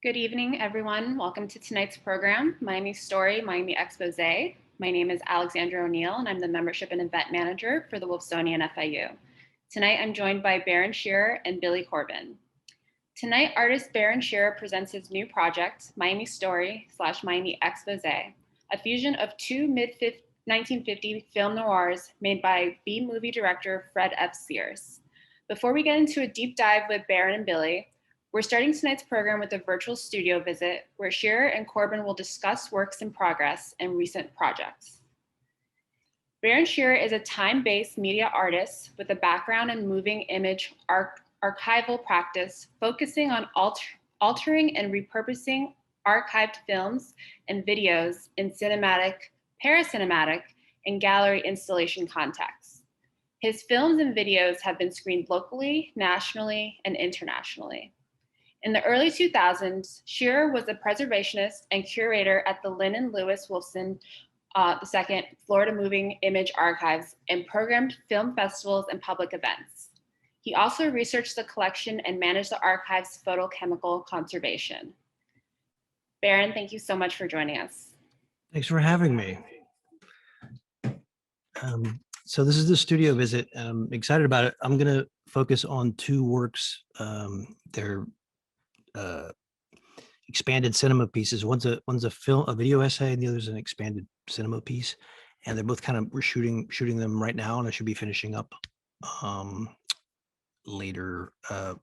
Good evening, everyone. Welcome to tonight's program, Miami Story, Miami Expose. My name is Alexandra O'Neill, and I'm the Membership and Event Manager for the Wolfsonian FIU. Tonight, I'm joined by Barron Sherer and Billy Corben. Tonight, artist Barron Sherer presents his new project, Miami Story / Miami Expose, a fusion of two mid-1950 film noirs made by B-movie director Fred F. Sears. Before we get into a deep dive with Barron and Billy, we're starting tonight's program with a virtual studio visit where Sherer and Corben will discuss works in progress and recent projects. Barron Sherer is a time-based media artist with a background in moving image archival practice, focusing on altering and repurposing archived films and videos in cinematic, paracinematic, and gallery installation contexts. His films and videos have been screened locally, nationally, and internationally. In the early 2000s, Sherer was a preservationist and curator at the Lynn and Lewis Wolfson II Florida Moving Image Archives and programmed film festivals and public events. He also researched the collection and managed the archive's photochemical conservation. Barron, thank you so much for joining us. Thanks for having me. So this is the studio visit. I'm excited about it. I'm going to focus on two works. They're expanded cinema pieces. One's a video essay, and the other's an expanded cinema piece. And they're both we're shooting them right now, and I should be finishing up later the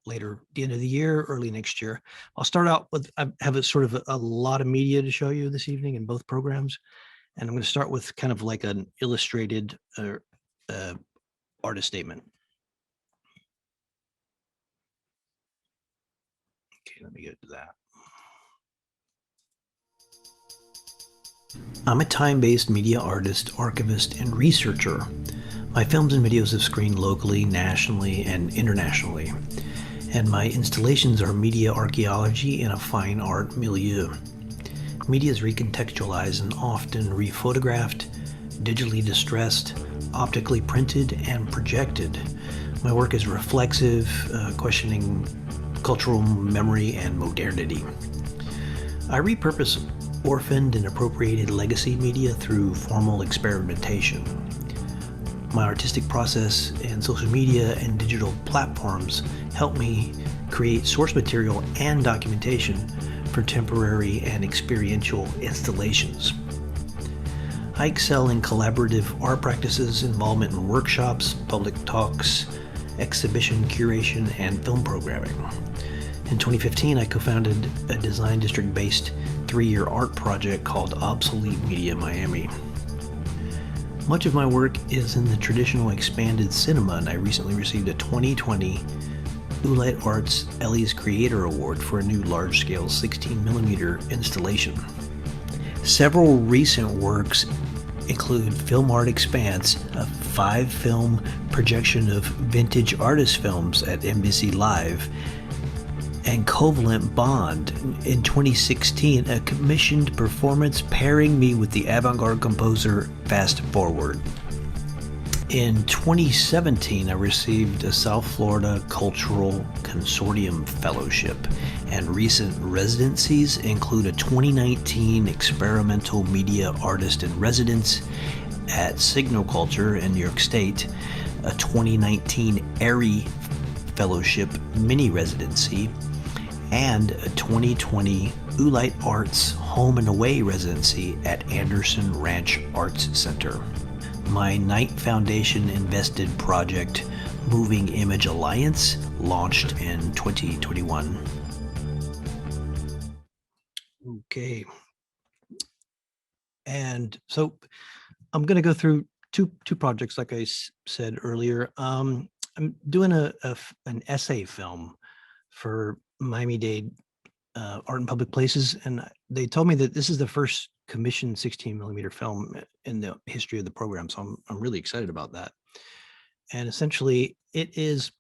end of the year, early next year. I'll start out with, I have a sort of a lot of media to show you this evening in both programs. And I'm going to start with kind of like an illustrated artist statement. Okay, let me get to that. I'm a time-based media artist, archivist, and researcher. My films and videos have screened locally, nationally, and internationally. And my installations are media archaeology in a fine art milieu. Media is recontextualized and often rephotographed, digitally distressed, optically printed, and projected. My work is reflexive, questioning cultural memory and modernity. I repurpose orphaned and appropriated legacy media through formal experimentation. My artistic process and social media and digital platforms help me create source material and documentation for temporary and experiential installations. I excel in collaborative art practices, involvement in workshops, public talks, exhibition curation, and film programming. In 2015, I co-founded a design district-based 3-year art project called Obsolete Media Miami. Much of my work is in the traditional expanded cinema, and I recently received a 2020 Oolite Arts Ellie's Creator Award for a new large-scale 16mm installation. Several recent works include Film Art Expanse, a 5-film projection of vintage artist films at Embassy Live, and Covalent Bond in 2016, a commissioned performance pairing me with the avant-garde composer Fast Forward. In 2017, I received a South Florida Cultural Consortium Fellowship, and recent residencies include a 2019 Experimental Media Artist in Residence at Signal Culture in New York State, a 2019 ARI Fellowship Mini Residency, and a 2020 Oolite Arts Home and Away Residency at Anderson Ranch Arts Center. My Knight Foundation invested project, Moving Image Alliance, launched in 2021. Okay. And so I'm going to go through two projects, like I said earlier. I'm doing an essay film for Miami-Dade Art in Public Places, and they told me that this is the first commissioned 16mm film in the history of the program, so I'm really excited about that. And essentially, there's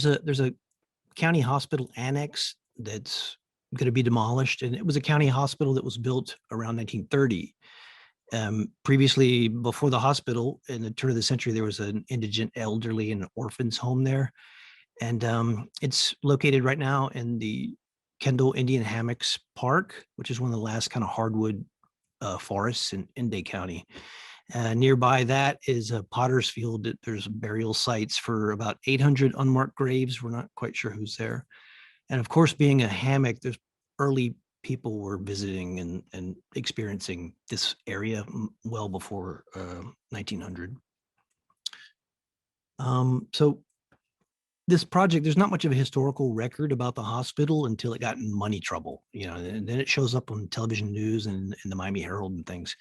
a county hospital annex that's going to be demolished, and it was a county hospital that was built around 1930. Previously, before the hospital, in the turn of the century, there was an indigent elderly and orphans home there. And it's located right now in the Kendall Indian Hammocks Park, which is one of the last kind of hardwood forests in Dade County. Nearby that is a potter's field. There's burial sites for about 800 unmarked graves. We're not quite sure who's there. And of course, being a hammock, there's early people were visiting and experiencing this area well before 1900. So this project, there's not much of a historical record about the hospital until it got in money trouble, and then it shows up on television news and in the Miami Herald and things.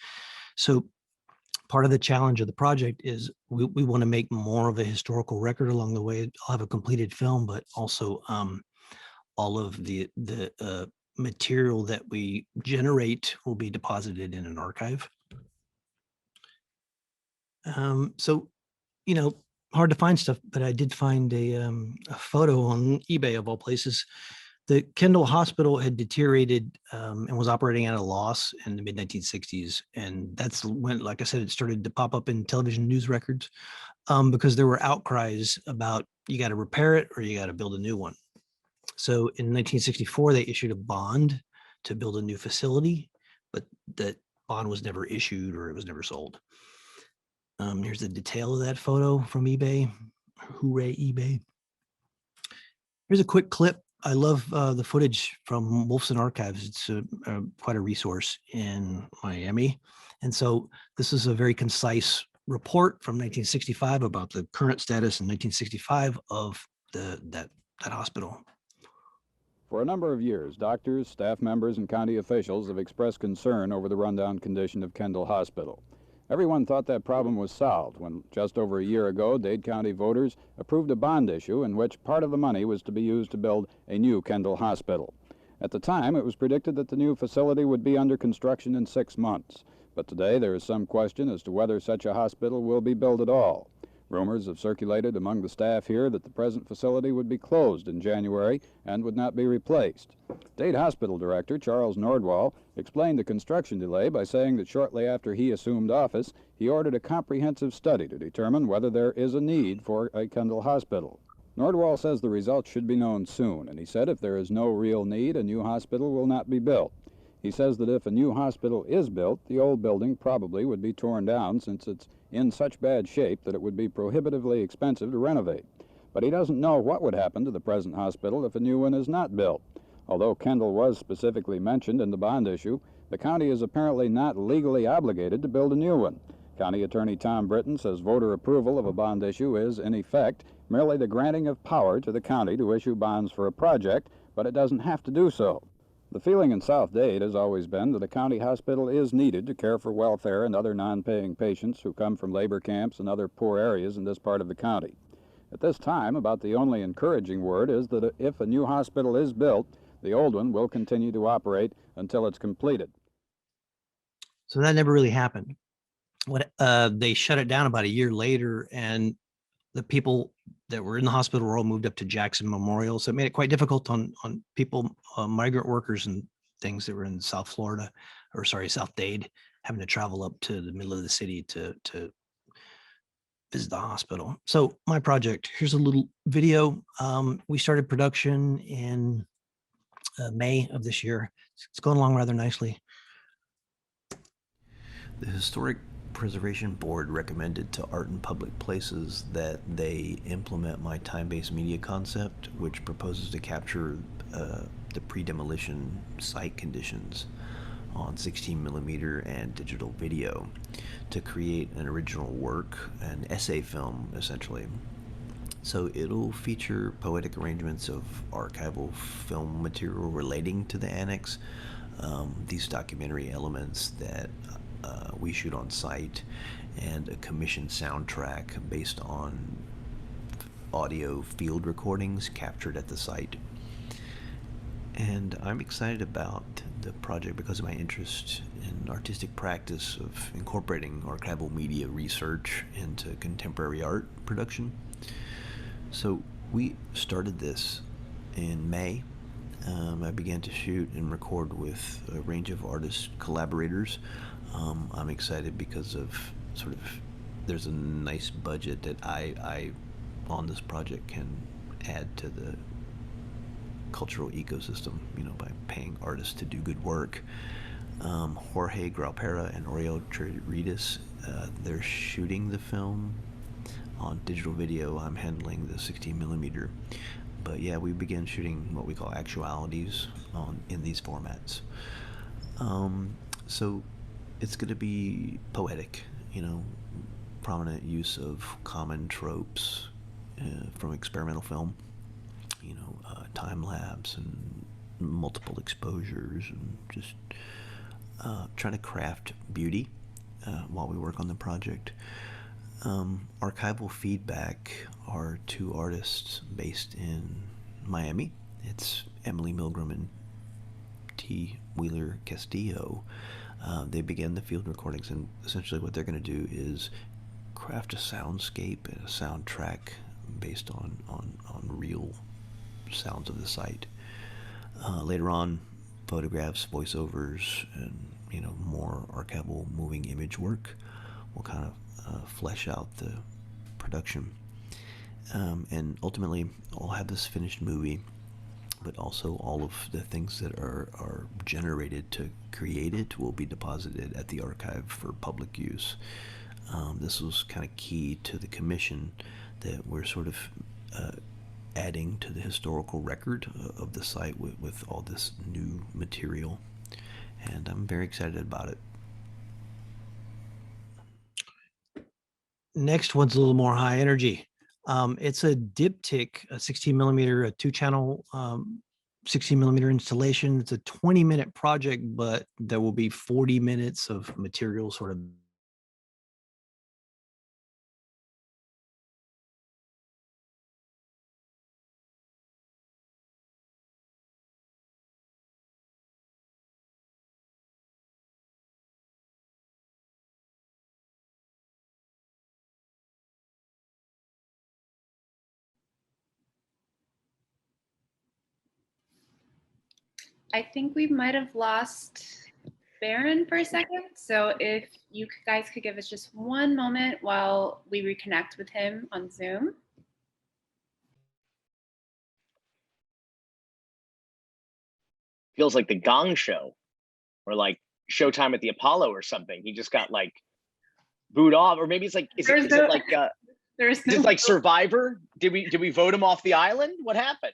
So part of the challenge of the project is we want to make more of a historical record along the way. I'll have a completed film, but also all of the material that we generate will be deposited in an archive. So, hard to find stuff, but I did find a photo on eBay of all places. The Kendall Hospital had deteriorated and was operating at a loss in the mid 1960s. And that's when, like I said, it started to pop up in television news records because there were outcries about you got to repair it or you got to build a new one. So in 1964, they issued a bond to build a new facility, but that bond was never issued or it was never sold. Here's the detail of that photo from eBay. Hooray, eBay. Here's a quick clip. I love the footage from Wolfson Archives. It's quite a resource in Miami. And so this is a very concise report from 1965 about the current status in 1965 of that hospital. For a number of years, doctors, staff members, and county officials have expressed concern over the rundown condition of Kendall Hospital. Everyone thought that problem was solved when, just over a year ago, Dade County voters approved a bond issue in which part of the money was to be used to build a new Kendall Hospital. At the time, it was predicted that the new facility would be under construction in 6 months. But today, there is some question as to whether such a hospital will be built at all. Rumors have circulated among the staff here that the present facility would be closed in January and would not be replaced. Dade Hospital Director Charles Nordwall explained the construction delay by saying that shortly after he assumed office, he ordered a comprehensive study to determine whether there is a need for a Kendall Hospital. Nordwall says the results should be known soon, and he said if there is no real need, a new hospital will not be built. He says that if a new hospital is built, the old building probably would be torn down since it's in such bad shape that it would be prohibitively expensive to renovate. But he doesn't know what would happen to the present hospital if a new one is not built. Although Kendall was specifically mentioned in the bond issue, the county is apparently not legally obligated to build a new one. County Attorney Tom Britton says voter approval of a bond issue is, in effect, merely the granting of power to the county to issue bonds for a project, but it doesn't have to do so. The feeling in South Dade has always been that a county hospital is needed to care for welfare and other non-paying patients who come from labor camps and other poor areas in this part of the county. At this time, about the only encouraging word is that if a new hospital is built, the old one will continue to operate until it's completed. So that never really happened. They shut it down about a year later, and the people that were in the hospital were all moved up to Jackson Memorial. So it made it quite difficult on people, migrant workers and things that were in South Dade, having to travel up to the middle of the city to visit the hospital. So my project, here's a little video. We started production in May of this year. It's going along rather nicely. The Historic Preservation Board recommended to Art in Public Places that they implement my time-based media concept, which proposes to capture the pre-demolition site conditions on 16mm and digital video to create an original work, an essay film, essentially. So it'll feature poetic arrangements of archival film material relating to the annex, these documentary elements that we shoot on site, and a commissioned soundtrack based on audio field recordings captured at the site. And I'm excited about the project because of my interest in artistic practice of incorporating archival media research into contemporary art production. So we started this in May. I began to shoot and record with a range of artist collaborators. I'm excited because of there's a nice budget that I on this project can add to cultural ecosystem, by paying artists to do good work. Jorge Graupera and Oriol Chirides, they're shooting the film on digital video. I'm handling the 16 millimeter. But yeah, we began shooting what we call actualities in these formats. So it's going to be poetic, prominent use of common tropes from experimental film, time lapse and multiple exposures, and just trying to craft beauty while we work on the project. Archival feedback are two artists based in Miami. It's Emily Milgram and T. Wheeler Castillo. They began the field recordings, and essentially what they're going to do is craft a soundscape and a soundtrack based on real sounds of the site. Later on, photographs, voiceovers, and more archival moving image work will kind of flesh out the production. And ultimately, I'll have this finished movie, but also all of the things that are generated to create it will be deposited at the archive for public use. This was kind of key to the commission, that we're sort of adding to the historical record of the site with all this new material, and I'm very excited about it. Next one's a little more high energy. It's a diptych, a 16 millimeter, a 2-channel 16 millimeter installation. It's a 20-minute project, but there will be 40 minutes of material sort of. I think we might have lost Barron for a second. So if you guys could give us just one moment while we reconnect with him on Zoom. Feels like the Gong Show or like Showtime at the Apollo or something. He just got like booed off, or maybe it's like, is it like Survivor? Did we vote him off the island? What happened?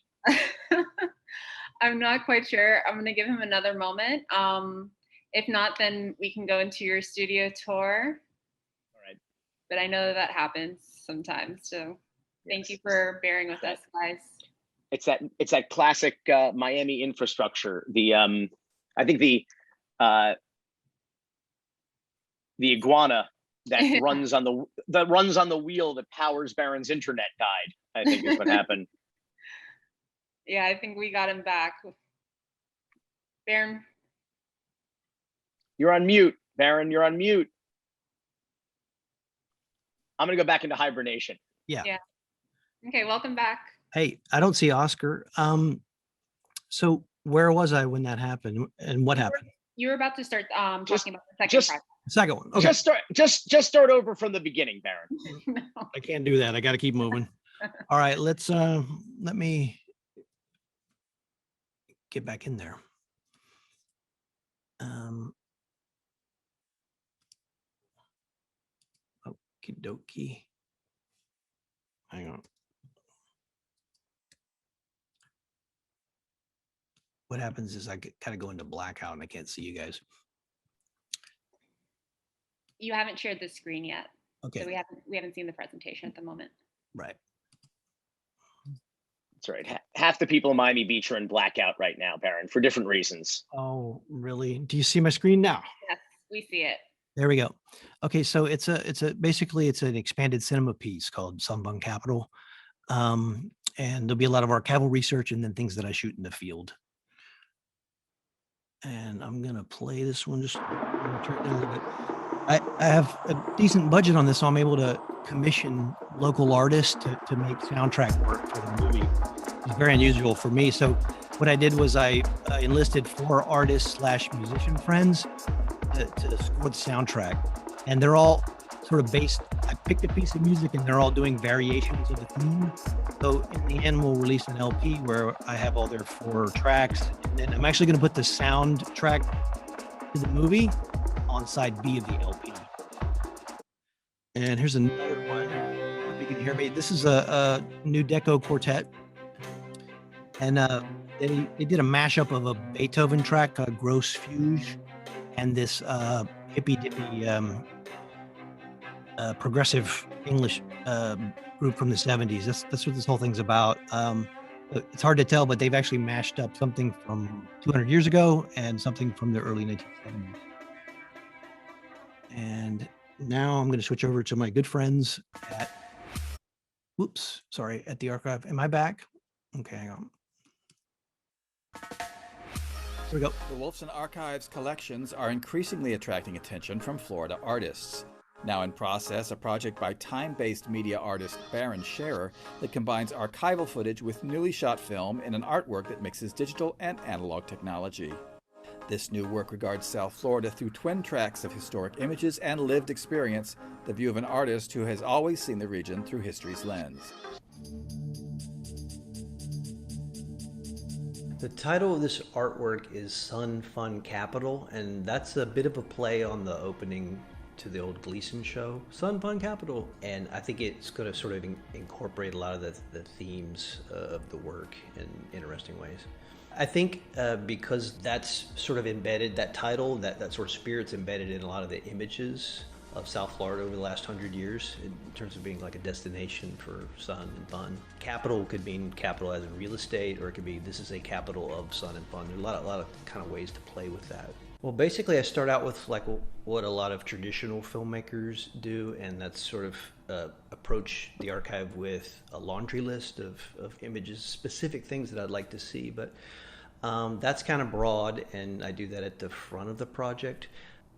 I'm not quite sure. I'm going to give him another moment. If not, then we can go into your studio tour. All right. But I know that happens sometimes. So thank you for bearing with us, guys. It's that classic Miami infrastructure. I think the iguana that runs on the wheel that powers Barron's internet died, I think is what happened. Yeah, I think we got him back. Barron. You're on mute, Barron. You're on mute. I'm gonna go back into hibernation. Yeah. Okay, welcome back. Hey, I don't see Oscar. So where was I when that happened, and what happened? You were about to start talking about the second project. Second one. Okay. Just start over from the beginning, Barron. No. I can't do that. I got to keep moving. All right, let's let me get back in there. Okie dokie. Hang on. What happens is I kind of go into blackout and I can't see you guys. You haven't shared the screen yet. Okay. So we haven't seen the presentation at the moment. Right. That's right. Half the people in Miami Beach are in blackout right now, Barron, for different reasons. Oh, really? Do you see my screen now? Yes, we see it. There we go. Okay, so basically it's an expanded cinema piece called Sunbun Capital. And there'll be a lot of archival research and then things that I shoot in the field. And I'm gonna play this one, just turn it down a little bit. I have a decent budget on this, so I'm able to commission local artists to make soundtrack work for the movie. It's very unusual for me. So what I did was I enlisted 4 artists / musician friends to score the soundtrack. And they're all sort of based, I picked a piece of music and they're all doing variations of the theme. So in the end, we'll release an LP where I have all their 4 tracks. And then I'm actually going to put the soundtrack to the movie on side B of the LP. And here's another one. If you can hear me, this is a new deco quartet. And they did a mashup of a Beethoven track, Gross Fuge, and this hippy dippy progressive English group from the 70s. That's what this whole thing's about. It's hard to tell, but they've actually mashed up something from 200 years ago and something from the early 1970s. And now I'm going to switch over to my good friends at, at the archive. Am I back? Okay, hang on. Here we go. The Wolfson Archives collections are increasingly attracting attention from Florida artists. Now in process, a project by time-based media artist Barron Sherer that combines archival footage with newly shot film in an artwork that mixes digital and analog technology. This new work regards South Florida through twin tracks of historic images and lived experience, the view of an artist who has always seen the region through history's lens. The title of this artwork is Sun Fun Capital, and that's a bit of a play on the opening to the old Gleason show, Sun Fun Capital. And I think it's going to sort of incorporate a lot of the themes of the work in interesting ways. I think because that's sort of embedded, that title, that sort of spirit's embedded in a lot of the images of South Florida over the last 100 years in terms of being like a destination for sun and fun. Capital could mean capital as in real estate, or it could be this is a capital of sun and fun. There's a lot of kind of ways to play with that. Well, basically I start out with like what a lot of traditional filmmakers do, and that's sort of approach the archive with a laundry list of images, specific things that I'd like to see, but that's kind of broad, and I do that at the front of the project.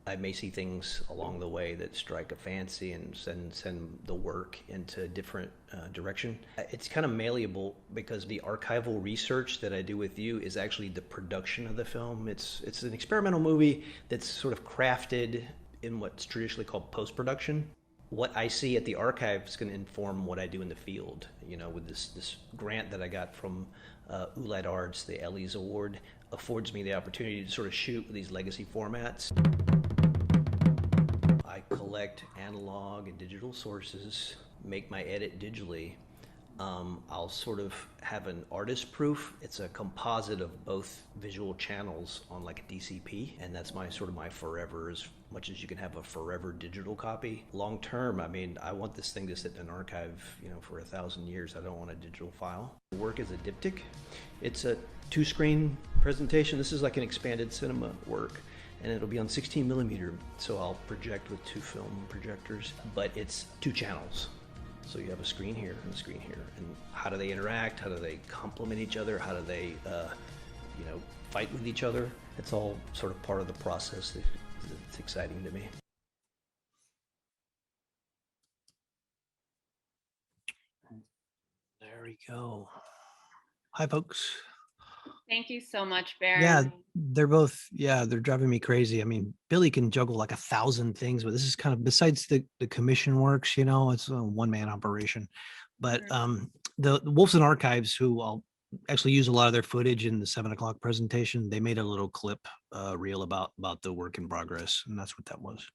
I may see things along the way that strike a fancy and send the work into a different direction. It's kind of malleable because the archival research that I do with you is actually the production of the film. It's an experimental movie that's sort of crafted in what's traditionally called post-production. What I see at the archive is going to inform what I do in the field. You know, with this grant that I got from Oolite Arts, the Ellie's Award, affords me the opportunity to sort of shoot with these legacy formats. I collect analog and digital sources, make my edit digitally. I'll sort of have an artist proof. It's a composite of both visual channels on like a DCP, and that's my forever, as much as you can have a forever digital copy. Long term, I mean, I want this thing to sit in an archive, you know, for 1,000 years. I don't want a digital file. The work is a diptych. It's a 2-screen presentation. This is like an expanded cinema work, and it'll be on 16 millimeter. So I'll project with 2 film projectors, but it's 2 channels. So you have a screen here and a screen here, and how do they interact? How do they complement each other? How do they, fight with each other? It's all sort of part of the process. It's exciting to me. There we go. Hi, folks. Thank you so much, Barron. Yeah, they're driving me crazy. I mean, Billy can juggle like 1,000 things, but this is kind of, besides the commission works, you know, it's a one-man operation. But the Wolfson Archives, who I'll actually use a lot of their footage in the 7 o'clock presentation, they made a little clip reel about the work in progress, and that's what that was.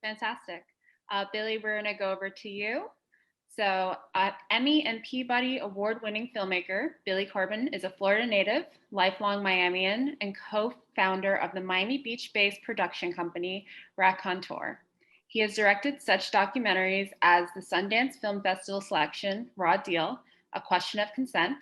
Fantastic. Billy, we're going to go over to you. So Emmy and Peabody award-winning filmmaker Billy Corben is a Florida native, lifelong Miamian, and co-founder of the Miami Beach-based production company Raconteur. He has directed such documentaries as the Sundance Film Festival selection Raw Deal, A Question of Consent,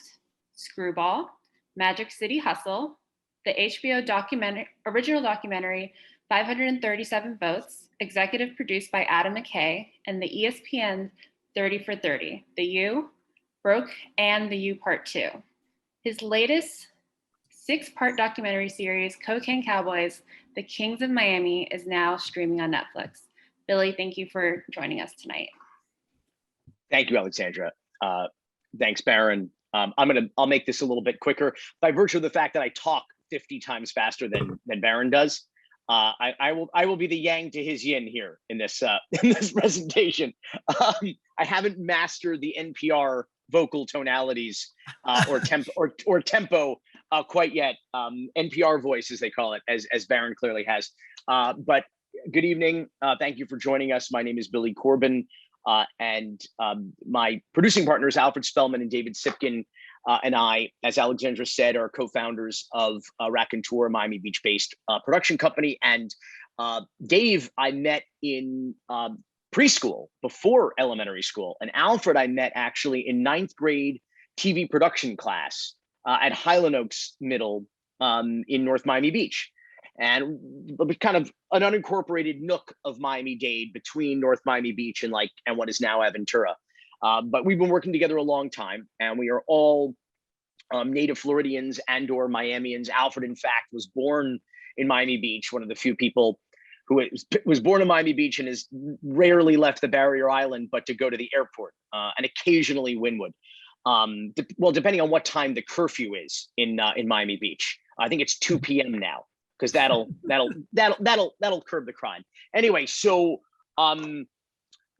Screwball, Magic City Hustle, the HBO original documentary 537 Votes, executive produced by Adam McKay, and the ESPN 30 for 30, The U, Broke, and The U Part 2. His latest 6-part documentary series, Cocaine Cowboys, The Kings of Miami, is now streaming on Netflix. Billy, thank you for joining us tonight. Thank you, Alexandra. Thanks, Barron. I'll make this a little bit quicker by virtue of the fact that I talk 50 times faster than Barron does. I will be the yang to his yin here in this in this presentation. I haven't mastered the NPR vocal tonalities or tempo quite yet. NPR voice, as they call it, as Barron clearly has. But good evening. Thank you for joining us. My name is Billy Corben, and my producing partners Alfred Spellman and David Sipkin. And I, as Alexandra said, are co-founders of Raconteur, Miami Beach-based production company. And Dave, I met in preschool, before elementary school. And Alfred, I met actually in 9th grade TV production class at Highland Oaks Middle in North Miami Beach. And it was kind of an unincorporated nook of Miami-Dade between North Miami Beach and what is now Aventura. But we've been working together a long time, and we are all native Floridians and/or Miamians. Alfred, in fact, was born in Miami Beach, one of the few people who was born in Miami Beach and has rarely left the Barrier Island, but to go to the airport and occasionally Wynwood. Well, depending on what time the curfew is in Miami Beach. I think it's 2 p.m. now, because that'll curb the crime. Anyway, so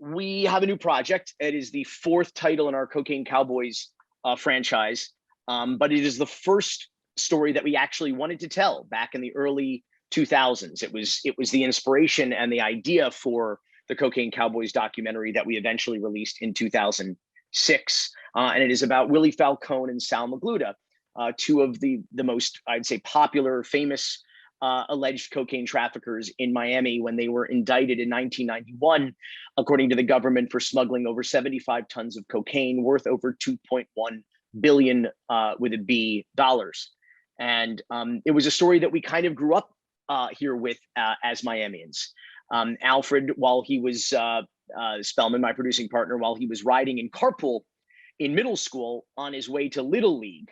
we have a new project. It is the 4th title in our Cocaine Cowboys franchise, but it is the first story that we actually wanted to tell back in the early 2000s. It was the inspiration and the idea for the Cocaine Cowboys documentary that we eventually released in 2006, and it is about Willie Falcone and Sal Magluta, two of the most, I'd say, popular, famous alleged cocaine traffickers in Miami when they were indicted in 1991, according to the government, for smuggling over 75 tons of cocaine worth over 2.1 billion with a B dollars. And it was a story that we kind of grew up here with as Miamians. Alfred, while he was Spellman, my producing partner, while he was riding in carpool in middle school on his way to Little League,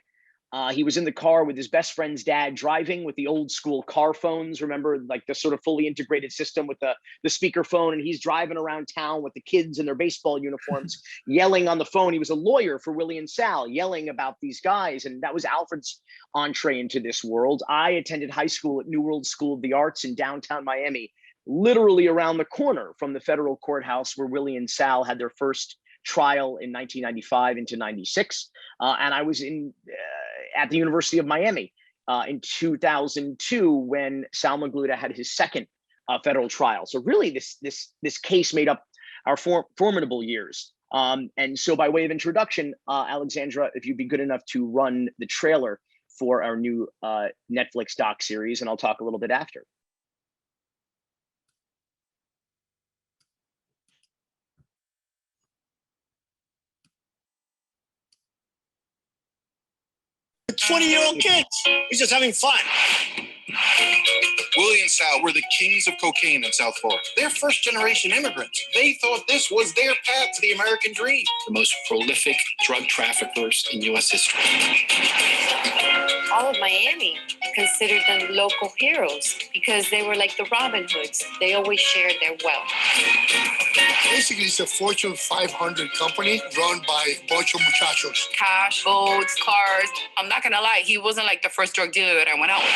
he was in the car with his best friend's dad, driving with the old school car phones. Remember, like the sort of fully integrated system with the speaker phone, and he's driving around town with the kids in their baseball uniforms, yelling on the phone. He was a lawyer for Willie and Sal, yelling about these guys, and that was Alfred's entree into this world. I attended high school at New World School of the Arts in downtown Miami, literally around the corner from the federal courthouse where Willie and Sal had their first trial in 1995 into 96. And I was at the University of Miami in 2002 when Sal Magluta had his second federal trial. So really this case made up our formidable years. And so by way of introduction, Alexandra, if you'd be good enough to run the trailer for our new Netflix doc series, and I'll talk a little bit after. 20-year-old kids. He's just having fun. Willie and Sal were the kings of cocaine in South Florida. They're first-generation immigrants. They thought this was their path to the American dream. The most prolific drug traffickers in U.S. history. All of Miami considered them local heroes because they were like the Robin Hoods. They always shared their wealth. Basically, it's a Fortune 500 company run by a bunch of muchachos. Cash, boats, cars. I'm not gonna lie, he wasn't like the first drug dealer that I went out with.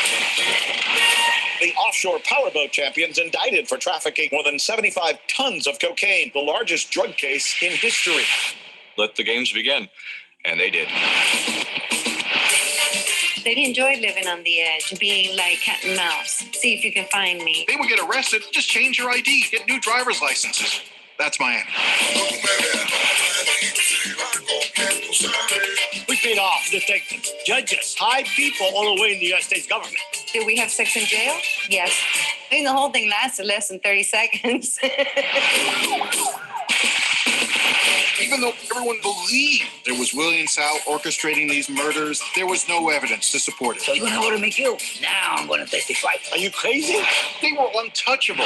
The offshore powerboat champions indicted for trafficking more than 75 tons of cocaine, the largest drug case in history. Let the games begin, and they did. They enjoyed living on the edge, being like cat and mouse. See if you can find me. They would get arrested, just change your ID, get new driver's licenses. That's Miami. We paid off detectives, judges, high people all the way in the United States government. Did we have sex in jail? Yes. I think the whole thing lasted less than 30 seconds. Even though everyone believed there was Willie and Sal orchestrating these murders, there was no evidence to support it. So you're gonna order me killed? Now I'm gonna testify. Are you crazy? They were untouchable.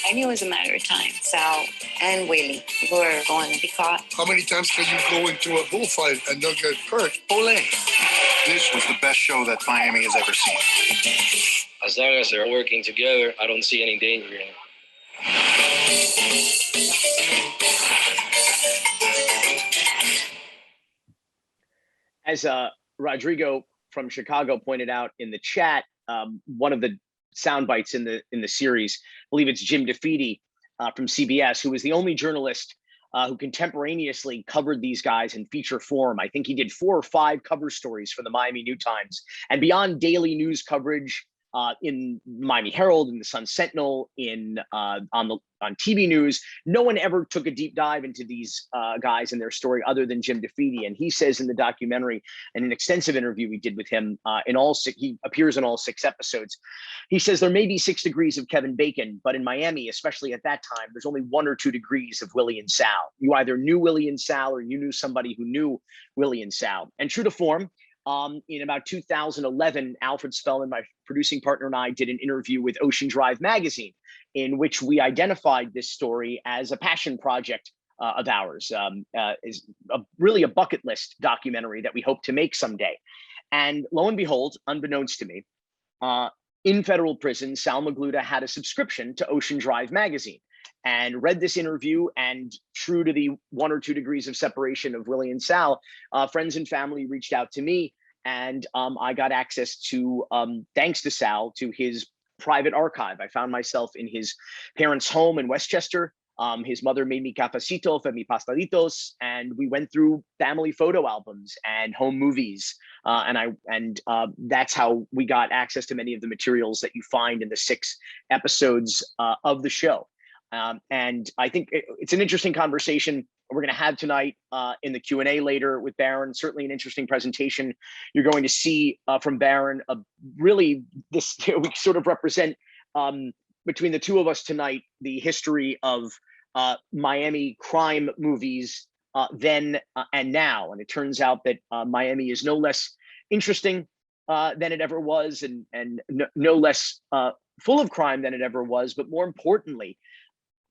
I knew it was a matter of time. Sal and Willie were going to be caught. How many times can you go into a bullfight and not get hurt? Ole. This was the best show that Miami has ever seen. As long as they're working together, I don't see any danger in it. As Rodrigo from Chicago pointed out in the chat, one of the sound bites in the series. I believe it's Jim DeFeedy from CBS, who was the only journalist who contemporaneously covered these guys in feature form. I think he did 4 or 5 cover stories for the Miami New Times. And beyond daily news coverage in Miami Herald, in the Sun Sentinel, on TV news, no one ever took a deep dive into these guys and their story other than Jim DeFeedy. And he says in the documentary, in an extensive interview we did with him, he appears in all 6 episodes. He says there may be 6 degrees of Kevin Bacon, but in Miami, especially at that time, there's only 1 or 2 degrees of Willie and Sal. You either knew Willie and Sal or you knew somebody who knew Willie and Sal. And true to form, in about 2011, Alfred Spellman, my producing partner, and I did an interview with Ocean Drive magazine, in which we identified this story as a passion project of ours, is really a bucket list documentary that we hope to make someday. And lo and behold, unbeknownst to me, in federal prison, Sal Magluta had a subscription to Ocean Drive magazine and read this interview, and true to the 1 or 2 degrees of separation of Willie and Sal, friends and family reached out to me, and I got access to, thanks to Sal, to his private archive. I found myself in his parents' home in Westchester. His mother made me cafecito, fed me pastaditos, and we went through family photo albums and home movies. And that's how we got access to many of the materials that you find in the 6 episodes of the show. And I think it's an interesting conversation we're going to have tonight in the Q&A later with Barron. Certainly an interesting presentation. You're going to see from Barron, really this, we sort of represent between the 2 of us tonight, the history of Miami crime movies then and now. And it turns out that Miami is no less interesting than it ever was, and no less full of crime than it ever was. But more importantly,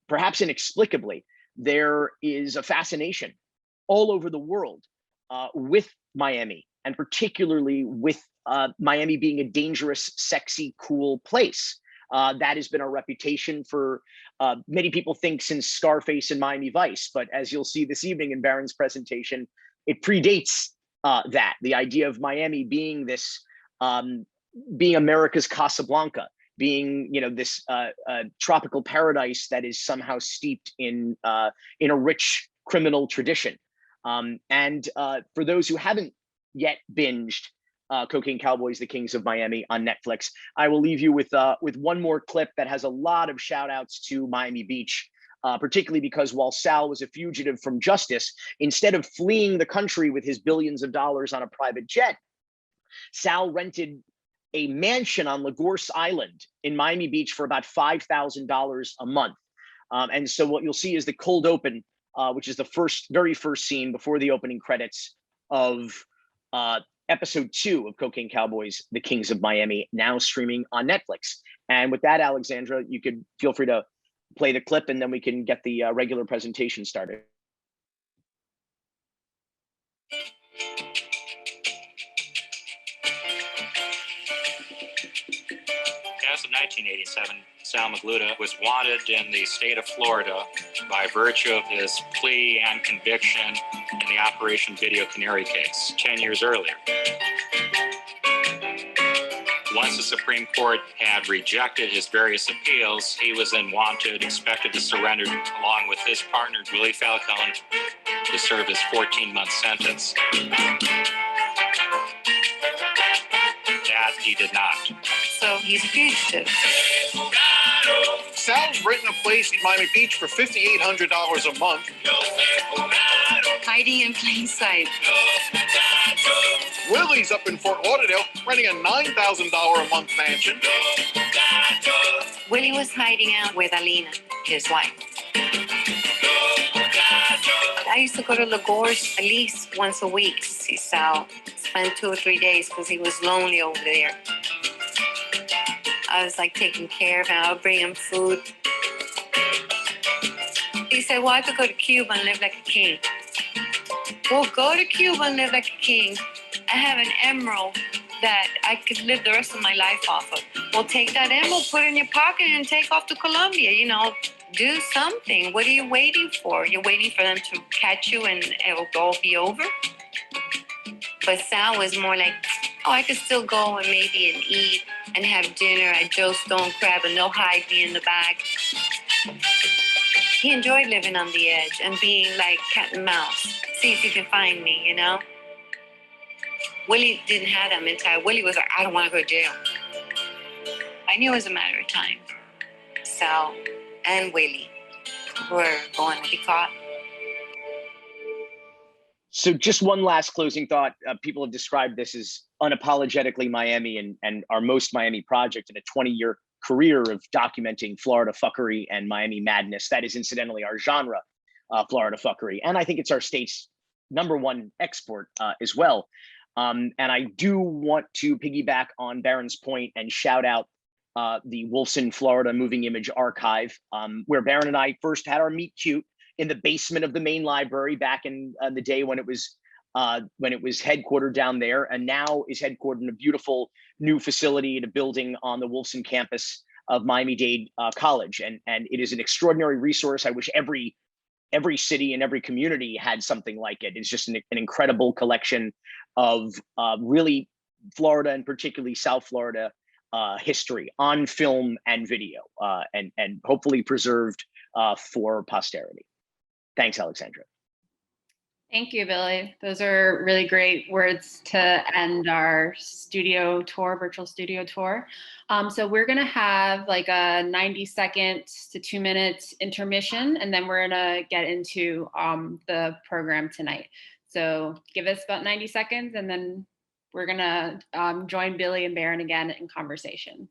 perhaps inexplicably, there is a fascination all over the world with Miami, and particularly with Miami being a dangerous, sexy, cool place. That has been our reputation for many people think since Scarface and Miami Vice, but as you'll see this evening in Barron's presentation, it predates that. The idea of Miami being this, being America's Casablanca, being, you know, this tropical paradise that is somehow steeped in a rich criminal tradition. And for those who haven't yet binged Cocaine Cowboys, The Kings of Miami on Netflix, I will leave you with one more clip that has a lot of shout outs to Miami Beach, particularly because while Sal was a fugitive from justice, instead of fleeing the country with his billions of dollars on a private jet, Sal rented a mansion on Lagos Island in Miami Beach for about $5,000 a month. And so what you'll see is the cold open, which is the very first scene before the opening credits of episode 2 of Cocaine Cowboys, The Kings of Miami, now streaming on Netflix. And with that, Alexandra, you could feel free to play the clip, and then we can get the regular presentation started. As of 1987, Sal Magluta was wanted in the state of Florida by virtue of his plea and conviction in the Operation Video Canary case 10 years earlier. Once the Supreme Court had rejected his various appeals, he was then wanted, expected to surrender along with his partner, Willie Falcone, to serve his 14-month sentence. That he did not. So he's a fugitive. Sal's renting a place in Miami Beach for $5,800 a month. Hiding in plain sight. Willie's up in Fort Lauderdale renting a $9,000 a month mansion. Willie was hiding out with Alina, his wife. I used to go to Lagos at least once a week to see Sal. Spend 2 or 3 days because he was lonely over there. I was like taking care of him. I would bring him food. He said, well, I could go to Cuba and live like a king. Well, go to Cuba and live like a king. I have an emerald that I could live the rest of my life off of. Well, take that emerald, put it in your pocket, and take off to Colombia. You know, do something. What are you waiting for? You're waiting for them to catch you and it'll all be over? But Sal was more like, Oh, I could still go and maybe and eat and have dinner at Joe's Stone Crab and they'll hide me in the back. He enjoyed living on the edge and being like cat and mouse. See if you can find me, you know? Willie didn't have that mentality. Willie was like, I don't want to go to jail. I knew it was a matter of time. Sal and Willie were going to be caught. So just one last closing thought. People have described this as unapologetically Miami and our most Miami project in a 20-year career of documenting Florida fuckery and Miami madness. That is incidentally our genre, Florida fuckery. And I think it's our state's #1 export as well. And I do want to piggyback on Barron's point and shout out the Wolfson, Florida Moving Image Archive, where Barron and I first had our meet cute in the basement of the main library back in the day when it was headquartered down there, and now is headquartered in a beautiful new facility in a building on the Wolfson campus of Miami-Dade College. And it is an extraordinary resource. I wish every city and every community had something like it. It's just an incredible collection of really Florida and particularly South Florida history on film and video, and hopefully preserved for posterity. Thanks, Alexandra. Thank you, Billy. Those are really great words to end our studio tour, virtual studio tour. So we're gonna have like a 90-second to 2-minute intermission, and then we're gonna get into the program tonight. So give us about 90 seconds, and then we're gonna join Billy and Barron again in conversation.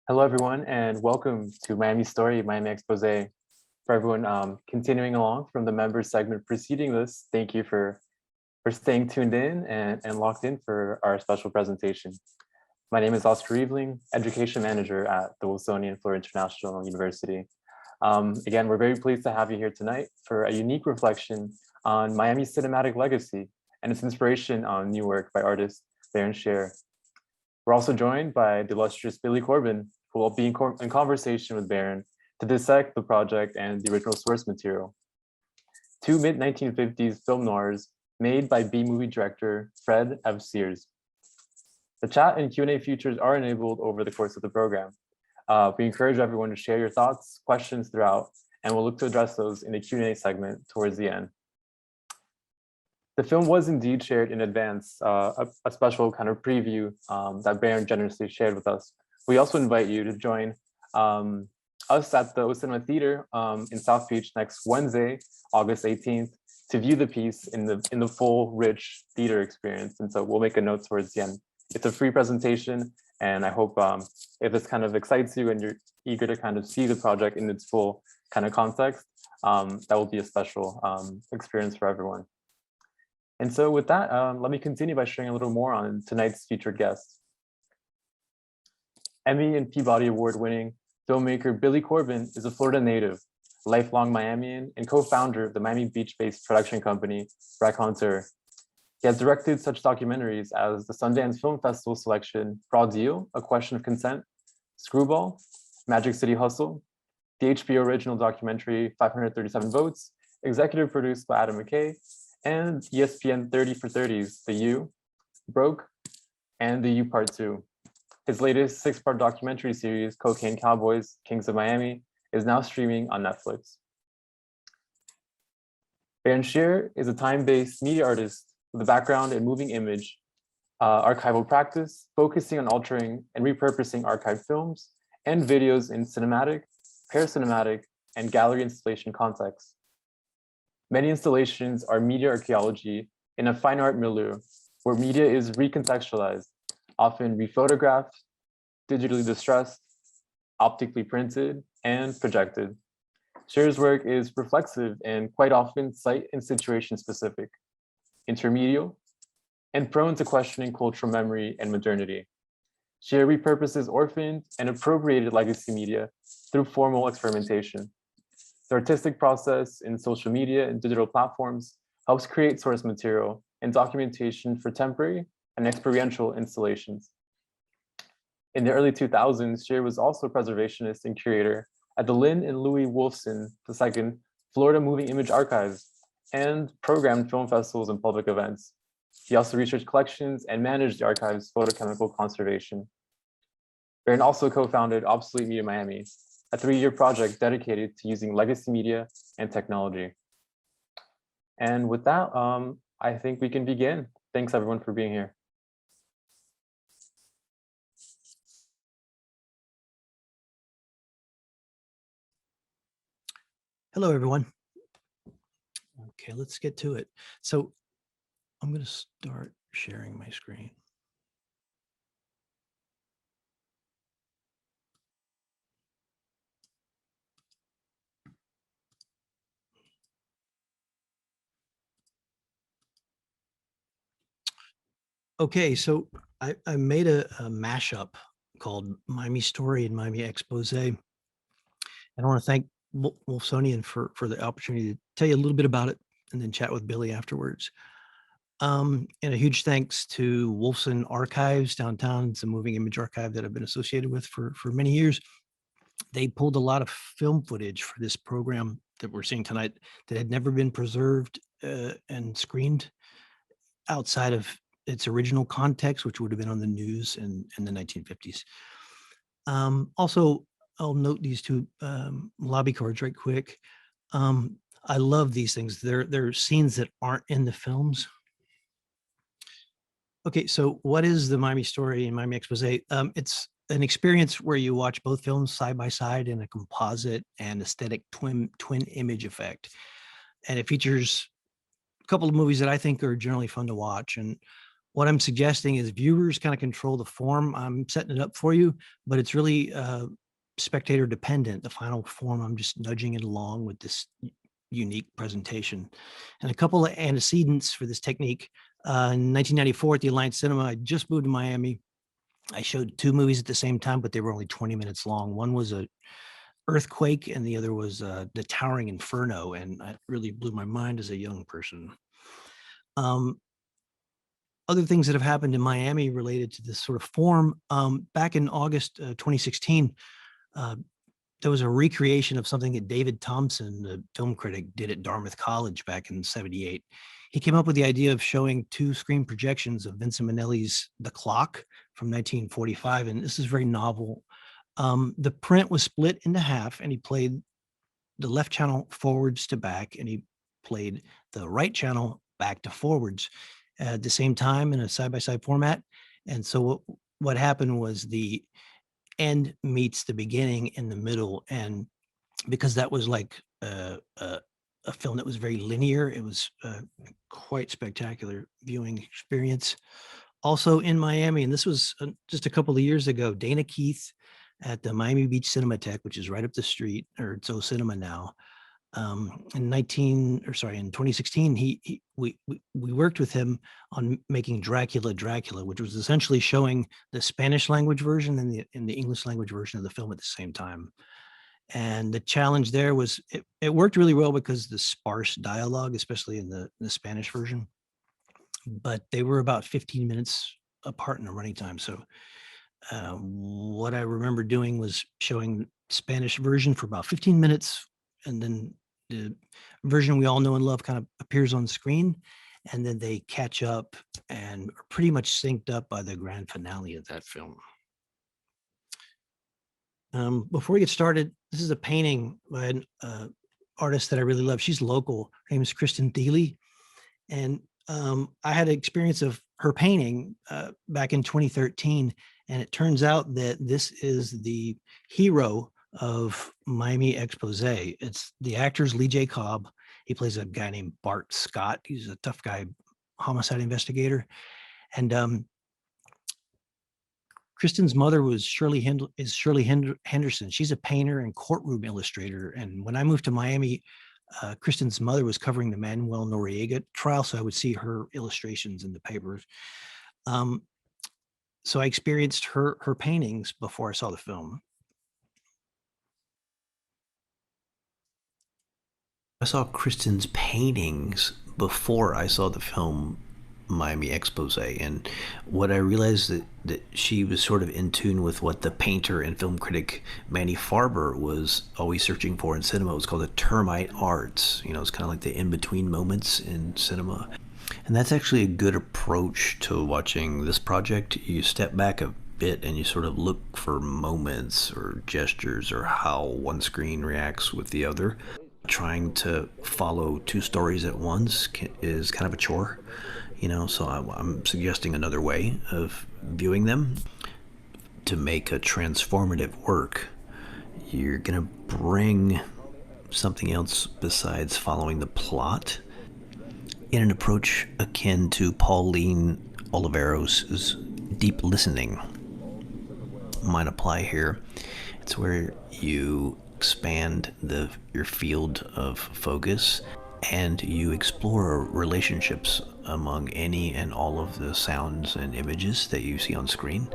Hello, everyone, and welcome to Miami Story, Miami Expose. For everyone continuing along from the members segment preceding this, thank you for staying tuned in and locked in for our special presentation. My name is Oscar Eveling, Education Manager at the Wolfsonian Florida International University. Again, we're very pleased to have you here tonight for a unique reflection on Miami's cinematic legacy and its inspiration on new work by artist Barron Sherer. We're also joined by the illustrious Billy Corben, who will be in conversation with Barron to dissect the project and the original source material. Two mid-1950s film noirs made by B-movie director Fred F. Sears. The chat and Q&A features are enabled over the course of the program. We encourage everyone to share your thoughts, questions throughout, and we'll look to address those in the Q&A segment towards the end. The film was indeed shared in advance, a special kind of preview that Barron generously shared with us. We also invite you to join us at the Cinema Theater in South Beach next Wednesday, August 18th, to view the piece in the full, rich theater experience. And so we'll make a note towards the end. It's a free presentation, and I hope if this kind of excites you and you're eager to kind of see the project in its full kind of context, that will be a special experience for everyone. And so with that, let me continue by sharing a little more on tonight's featured guest. Emmy and Peabody Award winning filmmaker Billy Corben is a Florida native, lifelong Miamian, and co-founder of the Miami Beach-based production company, Raconteur. He has directed such documentaries as the Sundance Film Festival selection, Raw Deal, A Question of Consent, Screwball, Magic City Hustle, the HBO original documentary 537 Votes, executive produced by Adam McKay, and ESPN 30 for 30's The U, Broke, and The U Part 2. His latest 6-part documentary series, Cocaine Cowboys, Kings of Miami, is now streaming on Netflix. Barron Sherer is a time-based media artist with a background in moving image, archival practice, focusing on altering and repurposing archived films and videos in cinematic, paracinematic, and gallery installation contexts. Many installations are media archaeology in a fine art milieu where media is recontextualized, often rephotographed, digitally distressed, optically printed, and projected. Scherer's work is reflexive and quite often site and situation specific, intermedial, and prone to questioning cultural memory and modernity. Sherer repurposes orphaned and appropriated legacy media through formal experimentation. The artistic process in social media and digital platforms helps create source material and documentation for temporary and experiential installations. In the early 2000s, Sherer was also a preservationist and curator at the Lynn and Louis Wolfson II Florida Moving Image Archives and programmed film festivals and public events. He also researched collections and managed the archive's photochemical conservation. Barron also co-founded Obsolete Media Miami, a 3-year project dedicated to using legacy media and technology. And with that, I think we can begin. Thanks everyone for being here. Hello, everyone. Okay, let's get to it. So I'm going to start sharing my screen. Okay, so I made a mashup called Miami Story and Miami Expose. And I want to thank Wolfsonian for the opportunity to tell you a little bit about it and then chat with Billy afterwards. And a huge thanks to Wolfson Archives downtown. It's a moving image archive that I've been associated with for many years. They pulled a lot of film footage for this program that we're seeing tonight that had never been preserved and screened outside of its original context, which would have been on the news in the 1950s. Also, I'll note these two lobby cards right quick. I love these things. They're scenes that aren't in the films. Okay, so what is the Miami Story and Miami Expose? It's an experience where you watch both films side by side in a composite and aesthetic twin image effect. And it features a couple of movies that I think are generally fun to watch. And what I'm suggesting is viewers kind of control the form. I'm setting it up for you, but it's really spectator dependent. The final form, I'm just nudging it along with this unique presentation. And a couple of antecedents for this technique. In 1994 at the Alliance Cinema, I just moved to Miami. I showed 2 movies at the same time, but they were only 20 minutes long. One was a Earthquake and the other was The Towering Inferno. And that really blew my mind as a young person. Other things that have happened in Miami related to this sort of form, back in August 2016, there was a recreation of something that David Thompson, the film critic, did at Dartmouth College back in '78. He came up with the idea of showing 2 screen projections of Vincent Minnelli's The Clock from 1945, and this is very novel. The print was split into half, and he played the left channel forwards to back, and he played the right channel back to forwards at the same time in a side-by-side format. And so what happened was the end meets the beginning in the middle, and because that was like a film that was very linear, it was quite spectacular viewing experience. Also in Miami, and this was just a couple of years ago, Dana Keith at the Miami Beach Cinematheque, which is right up the street, or it's O Cinema now. In 2016, we worked with him on making Dracula, which was essentially showing the Spanish language version and the English language version of the film at the same time. And the challenge there was it worked really well because the sparse dialogue, especially in the Spanish version, but they were about 15 minutes apart in the running time. So what I remember doing was showing Spanish version for about 15 minutes, and then the version we all know and love kind of appears on screen, and then they catch up and are pretty much synced up by the grand finale of that film. Before we get started, this is a painting by an artist that I really love. She's local. Her name is Kristen Thiele. And I had an experience of her painting back in 2013. And it turns out that this is the hero of Miami Expose. It's the actor's Lee J. Cobb. He plays a guy named Bart Scott. He's a tough guy, homicide investigator. And Kristen's mother was Shirley Henderson. She's a painter and courtroom illustrator. And when I moved to Miami, Kristen's mother was covering the Manuel Noriega trial, so I would see her illustrations in the papers. So I experienced her paintings before I saw the film. I saw Kristen's paintings before I saw the film Miami Expose, and what I realized that she was sort of in tune with what the painter and film critic Manny Farber was always searching for in cinema. It was called the termite arts. You know, it's kind of like the in-between moments in cinema. And that's actually a good approach to watching this project. You step back a bit and you sort of look for moments or gestures or how one screen reacts with the other. Trying to follow two stories at once is kind of a chore. You know, so I'm suggesting another way of viewing them. To make a transformative work, you're going to bring something else besides following the plot in an approach akin to Pauline Oliveros' deep listening. Might apply here. It's where you expand your field of focus and you explore relationships among any and all of the sounds and images that you see on screen.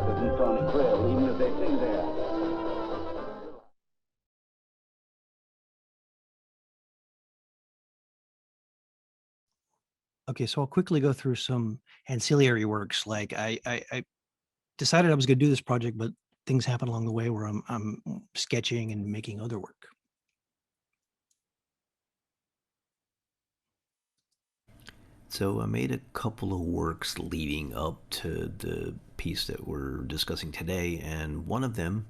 Okay, so I'll quickly go through some ancillary works. Like I decided I was going to do this project, but things happen along the way where I'm sketching and making other work. So I made a couple of works leading up to the piece that we're discussing today, and one of them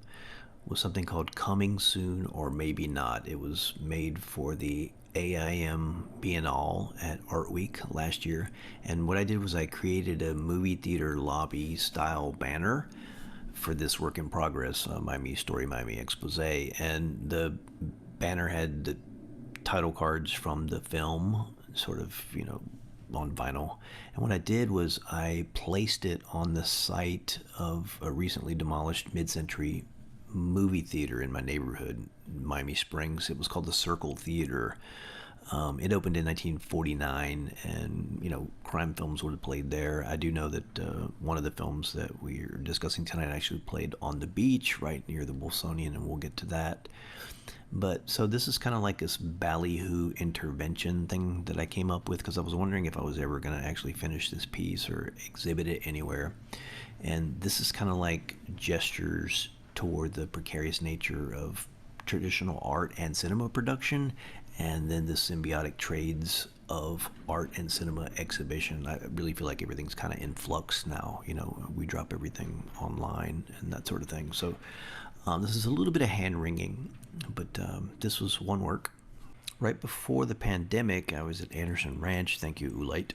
was something called Coming Soon or Maybe Not. It was made for the AIM Biennale at Art Week last year, and what I did was I created a movie theater lobby style banner for this work in progress, Miami Story, Miami Expose, and the banner had the title cards from the film, sort of, you know, on vinyl. And what I did was I placed it on the site of a recently demolished mid-century movie theater in my neighborhood, Miami Springs. It was called the Circle Theater. It opened in 1949, and you know, crime films would have played there. I do know that one of the films that we're discussing tonight actually played on the beach right near the Wolfsonian, and we'll get to that. But so this is kind of like this ballyhoo intervention thing that I came up with because I was wondering if I was ever going to actually finish this piece or exhibit it anywhere. And this is kind of like gestures toward the precarious nature of traditional art and cinema production, and then the symbiotic trades of art and cinema exhibition. I really feel like everything's kind of in flux now. You know, we drop everything online and that sort of thing. So This is a little bit of hand-wringing, but this was one work. Right before the pandemic, I was at Anderson Ranch, thank you Oolite,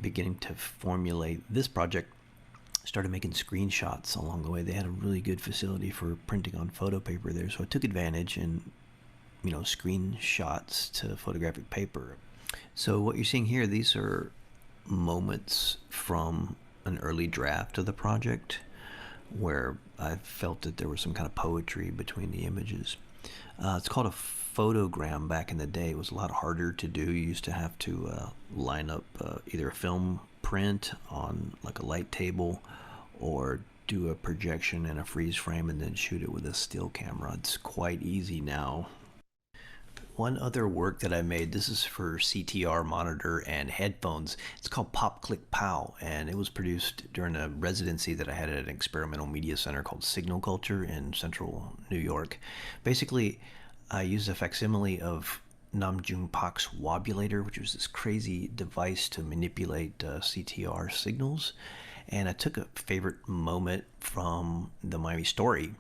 beginning to formulate this project. Started making screenshots along the way. They had a really good facility for printing on photo paper there, so I took advantage and, screenshots to photographic paper. So what you're seeing here, these are moments from an early draft of the project where I felt that there was some kind of poetry between the images. It's called a photogram. Back in the day, it was a lot harder to do. You used to have to line up either a film print on like a light table or do a projection and a freeze frame and then shoot it with a still camera. It's quite easy now. One other work that I made, this is for CTR monitor and headphones. It's called Pop Click Pow, and it was produced during a residency that I had at an experimental media center called Signal Culture in central New York. Basically, I used a facsimile of Nam June Pak's wobulator, which was this crazy device to manipulate CTR signals. And I took a favorite moment from the Miami Story,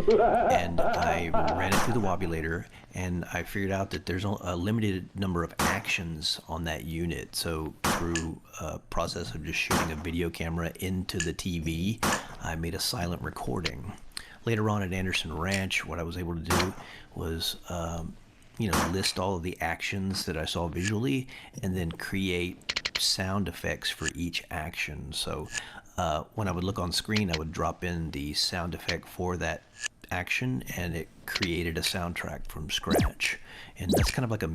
and I ran it through the wobulator, and I figured out that there's a limited number of actions on that unit. So through a process of just shooting a video camera into the TV, I made a silent recording. Later on at Anderson Ranch, what I was able to do was list all of the actions that I saw visually and then create sound effects for each action. So when I would look on screen, I would drop in the sound effect for that action and it created a soundtrack from scratch. And that's kind of like a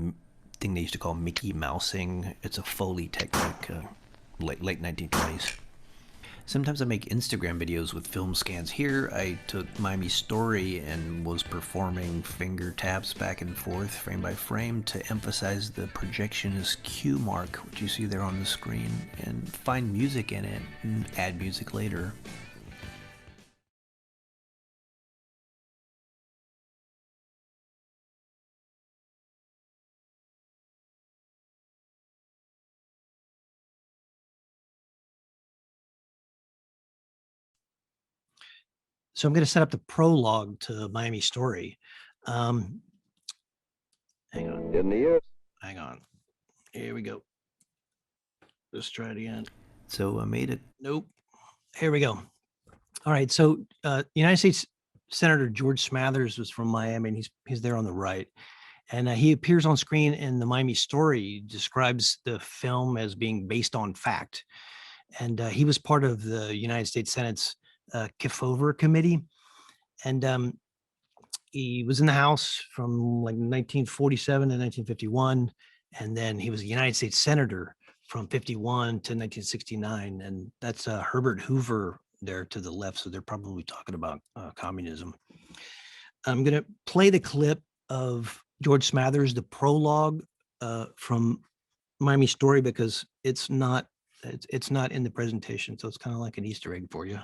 thing they used to call Mickey Mousing. It's a Foley technique, late 1920s. Sometimes I make Instagram videos with film scans. Here I took Miami Story and was performing finger taps back and forth frame by frame to emphasize the projectionist cue mark, which you see there on the screen, and find music in it and add music later. So I'm going to set up the prologue to Miami Story. Hang on. Hang on. Here we go. Let's try it again. So I made it. Nope. Here we go. All right. So United States Senator George Smathers was from Miami, and he's there on the right. And he appears on screen in the Miami Story. He describes the film as being based on fact. And he was part of the United States Senate's Kefauver committee, and he was in the House from like 1947 to 1951, and then he was a United States Senator from 51 to 1969, and that's Herbert Hoover there to the left, so they're probably talking about communism. I'm going to play the clip of George Smathers, the prologue from Miami Story, because it's not in the presentation, so it's kind of like an Easter egg for you.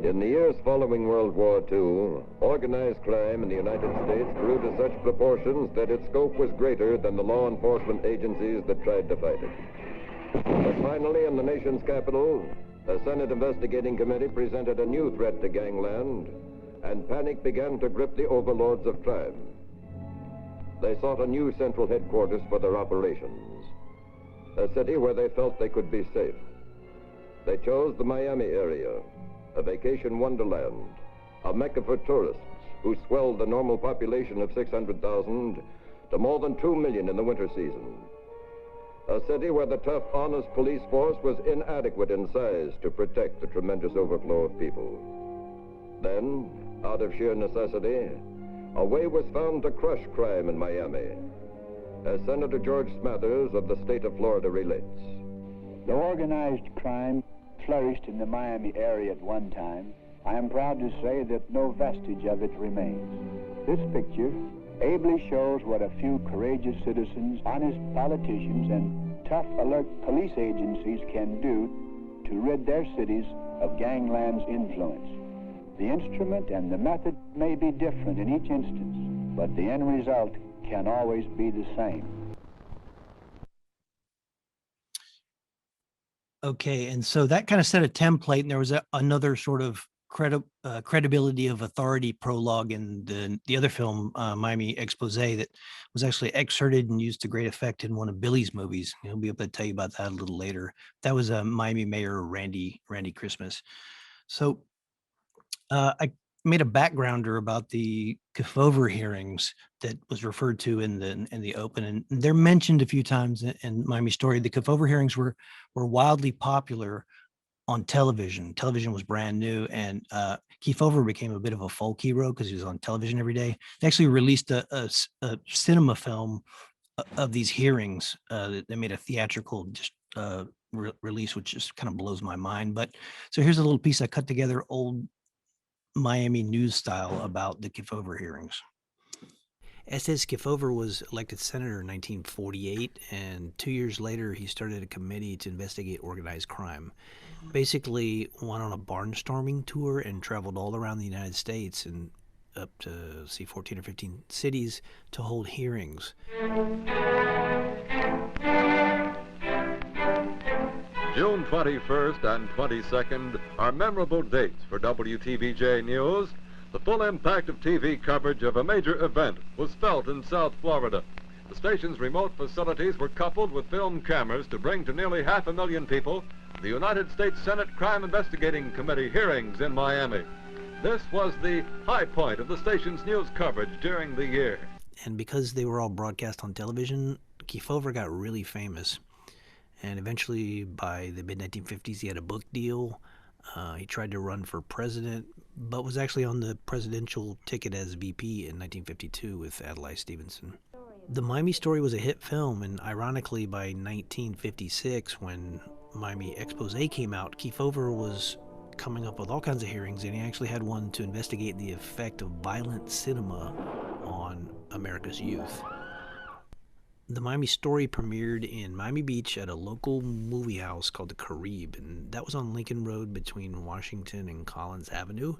In the years following World War II, organized crime in the United States grew to such proportions that its scope was greater than the law enforcement agencies that tried to fight it. But finally, in the nation's capital, a Senate investigating committee presented a new threat to gangland, and panic began to grip the overlords of crime. They sought a new central headquarters for their operations, a city where they felt they could be safe. They chose the Miami area, a vacation wonderland, a mecca for tourists who swelled the normal population of 600,000 to more than 2 million in the winter season. A city where the tough, honest police force was inadequate in size to protect the tremendous overflow of people. Then, out of sheer necessity, a way was found to crush crime in Miami, as Senator George Smathers of the state of Florida relates. The organized crime flourished in the Miami area at one time. I am proud to say that no vestige of it remains. This picture ably shows what a few courageous citizens, honest politicians, and tough, alert police agencies can do to rid their cities of gangland's influence. The instrument and the method may be different in each instance, but the end result can always be the same. Okay, and so that kind of set a template, and there was another sort of credibility of authority prologue in the other film, Miami Expose, that was actually excerpted and used to great effect in one of Billy's movies. He'll be able to tell you about that a little later. That was Miami Mayor Randy Christmas. So I made a backgrounder about the Kefauver hearings that was referred to in the open, and they're mentioned a few times in Miami Story. The Kefauver hearings were wildly popular on television. Television was brand new, and Kefauver became a bit of a folk hero because he was on television every day. They actually released a cinema film of these hearings. They made a theatrical release, which just kind of blows my mind. But so here's a little piece I cut together, old Miami news style, about the Kefauver hearings. Estes Kefauver was elected senator in 1948, and 2 years later, he started a committee to investigate organized crime. Basically, went on a barnstorming tour and traveled all around the United States and up to 14 or 15 cities to hold hearings. June 21st and 22nd are memorable dates for WTVJ News. The full impact of TV coverage of a major event was felt in South Florida. The station's remote facilities were coupled with film cameras to bring to nearly 500,000 people the United States Senate Crime Investigating Committee hearings in Miami. This was the high point of the station's news coverage during the year. And because they were all broadcast on television, Kefauver got really famous. And eventually, by the mid-1950s, he had a book deal. He tried to run for president, but was actually on the presidential ticket as VP in 1952 with Adlai Stevenson. The Miami Story was a hit film, and ironically, by 1956, when Miami Expose came out, Kefauver was coming up with all kinds of hearings, and he actually had one to investigate the effect of violent cinema on America's youth. The Miami Story premiered in Miami Beach at a local movie house called the Carib, and that was on Lincoln Road between Washington and Collins Avenue.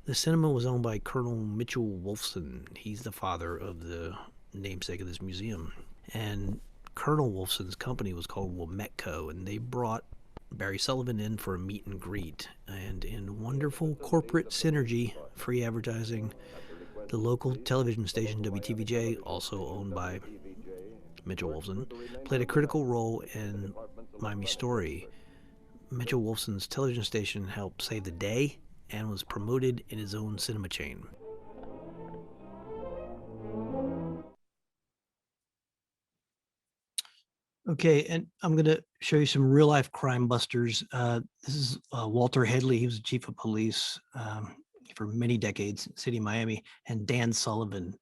The cinema was owned by Colonel Mitchell Wolfson. He's the father of the namesake of this museum. And Colonel Wolfson's company was called Wometco, and they brought Barry Sullivan in for a meet and greet. And in wonderful corporate synergy, free advertising, the local television station WTVJ, also owned by Mitchell Wolfson, played a critical role in Miami Story. Mitchell Wolfson's television station helped save the day and was promoted in his own cinema chain. Okay, and I'm going to show you some real-life crime busters. This is Walter Headley. He was the chief of police for many decades in the city of Miami, and Dan Sullivan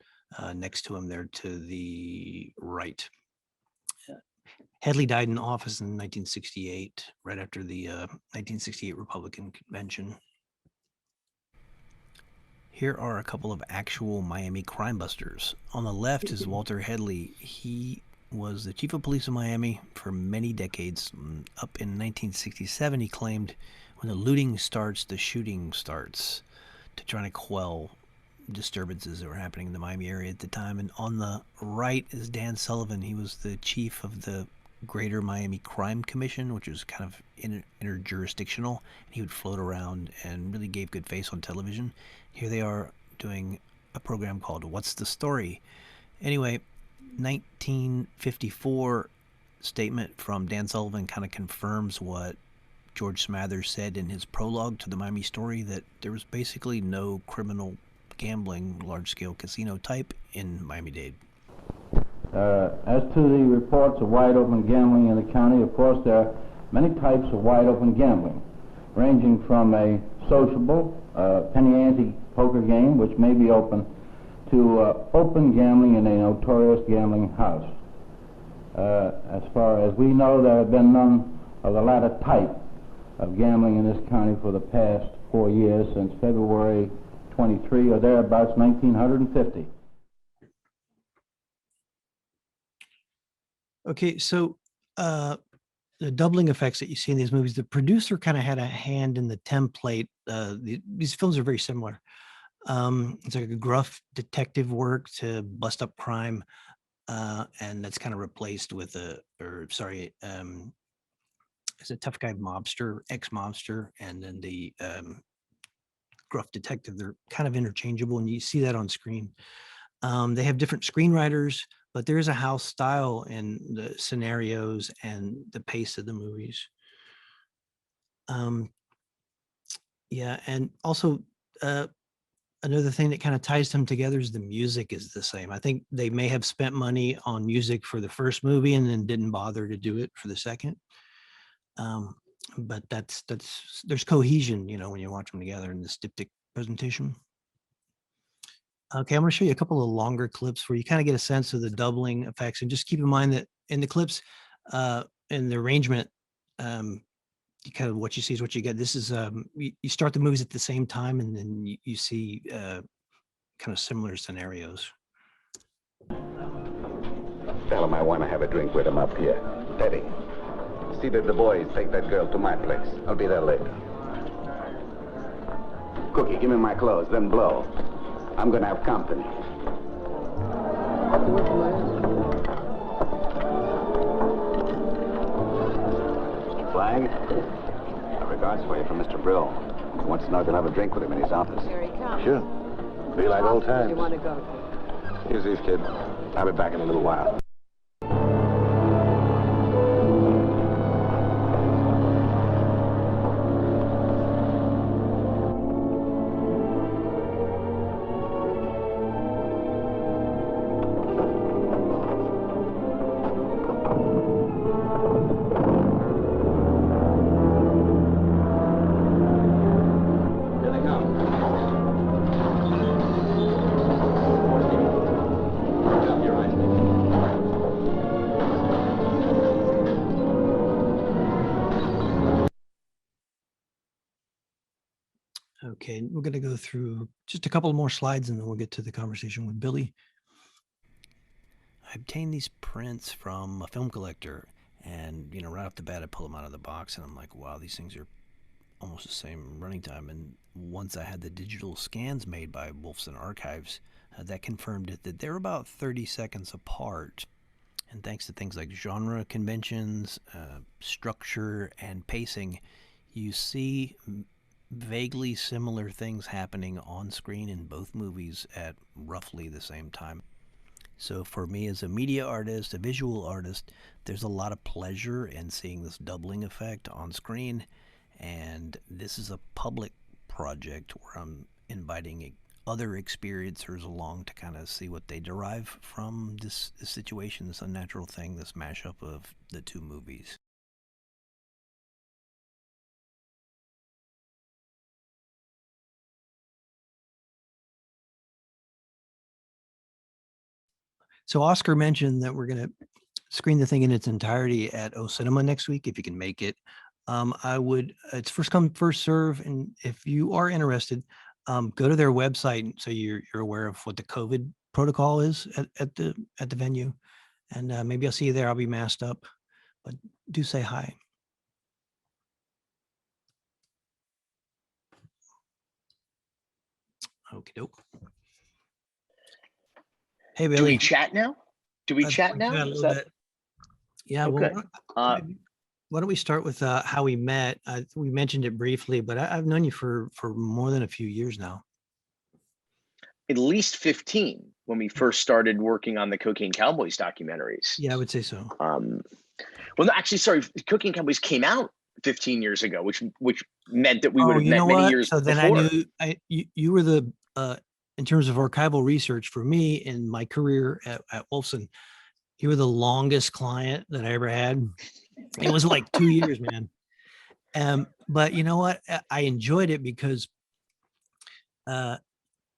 next to him there to the right. Headley died in office in 1968, right after the 1968 Republican Convention. Here are a couple of actual Miami crime busters. On the left is Walter Headley. He was the chief of police of Miami for many decades. Up in 1967, he claimed, when the looting starts, the shooting starts, to try to quell disturbances that were happening in the Miami area at the time. And on the right is Dan Sullivan. He was the chief of the Greater Miami Crime Commission, which was kind of interjurisdictional. He would float around and really gave good face on television. Here they are doing a program called What's the Story? Anyway, 1954 statement from Dan Sullivan kind of confirms what George Smathers said in his prologue to the Miami Story, that there was basically no criminal gambling, large-scale casino type in Miami-Dade. As to the reports of wide-open gambling in the county, of course, there are many types of wide-open gambling, ranging from a sociable, penny-ante poker game, which may be open, to open gambling in a notorious gambling house. As far as we know, there have been none of the latter type of gambling in this county for the past 4 years, since February 23 or thereabouts, 1950. Okay, so the doubling effects that you see in these movies, the producer kind of had a hand in the template. These films are very similar. It's like a gruff detective work to bust up crime, and that's kind of replaced with it's a tough guy mobster, ex-mobster, and then the gruff detective. They're kind of interchangeable, and you see that on screen. They have different screenwriters, but there is a house style in the scenarios and the pace of the movies. Yeah, and also another thing that kind of ties them together is the music is the same. I think they may have spent money on music for the first movie and then didn't bother to do it for the second. But there's cohesion, when you watch them together in this diptych presentation. Okay, I'm going to show you a couple of longer clips where you kind of get a sense of the doubling effects, and just keep in mind that in the clips, in the arrangement, kind of what you see is what you get. This is you start the movies at the same time, and then you see kind of similar scenarios. Tell him I want to have a drink with him up here. Teddy, see that the boys take that girl to my place. I'll be there later. Cookie, give me my clothes, then blow. I'm gonna have company. Flag? Regards for you from Mr. Brill. He wants to know if you'll have a drink with him in his office. Here he comes. Sure. Be like old times. You want to go to? Here's these, kid. I'll be back in a little while. Okay, we're going to go through just a couple more slides and then we'll get to the conversation with Billy. I obtained these prints from a film collector, and right off the bat I pull them out of the box and I'm like, wow, these things are almost the same running time. And once I had the digital scans made by Wolfson Archives, that confirmed it, that they're about 30 seconds apart. And thanks to things like genre conventions, structure, and pacing, you see vaguely similar things happening on screen in both movies at roughly the same time. So for me as a media artist, a visual artist, there's a lot of pleasure in seeing this doubling effect on screen. And this is a public project where I'm inviting other experiencers along to kind of see what they derive from this situation, this unnatural thing, this mashup of the two movies. So Oscar mentioned that we're going to screen the thing in its entirety at O Cinema next week, if you can make it. It's first come, first serve. And if you are interested, go to their website so you're aware of what the COVID protocol is at the venue. And maybe I'll see you there. I'll be masked up, but do say hi. Okie doke. Hey, Billy. Do we chat now? Yeah. Okay. Well, why don't we start with how we met? We mentioned it briefly, but I've known you for more than a few years now. At least 15 when we first started working on the Cocaine Cowboys documentaries. Yeah, I would say so. Well, no, actually, sorry, Cocaine Cowboys came out 15 years ago, which meant that we would have met many years so before. Then I knew you were the in terms of archival research for me in my career at Wolfson, you were the longest client that I ever had. It was like 2 years, man. But you know what? I enjoyed it because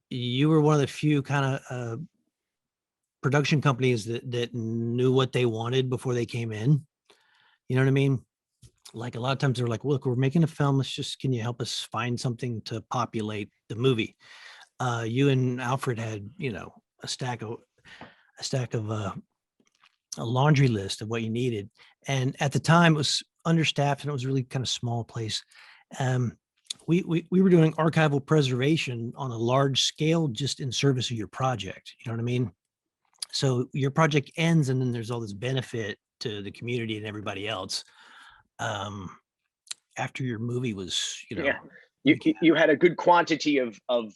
you were one of the few kind of production companies that knew what they wanted before they came in. You know what I mean? Like a lot of times they're like, look, we're making a film. Can you help us find something to populate the movie? You and Alfred had, a stack of a laundry list of what you needed. And at the time it was understaffed and it was really kind of small place. We were doing archival preservation on a large scale, just in service of your project. You know what I mean? So your project ends and then there's all this benefit to the community and everybody else. After your movie was, You had a good quantity of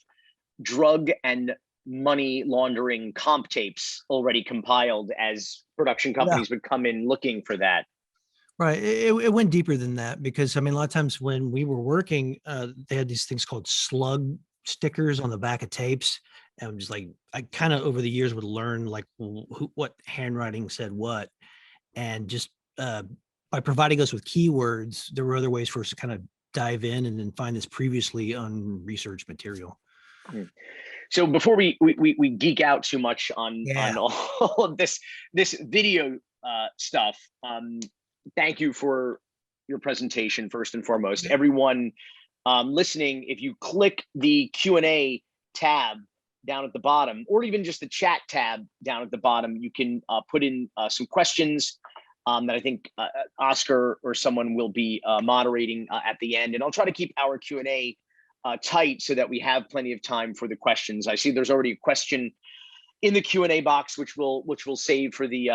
drug and money laundering comp tapes already compiled as production companies would come in looking for that. Right. It went deeper than that because, I mean, a lot of times when we were working, they had these things called slug stickers on the back of tapes. And I'm just like, I kind of over the years would learn like what handwriting said what. And just by providing us with keywords, there were other ways for us to kind of dive in and then find this previously unresearched material. So before we geek out too much on all of this video stuff, thank you for your presentation first and foremost. Everyone listening, if you click the Q&A tab down at the bottom, or even just the chat tab down at the bottom, you can put in some questions that I think Oscar or someone will be moderating at the end. And I'll try to keep our Q&A tight so that we have plenty of time for the questions. I see there's already a question in the Q&A box, which we'll save for the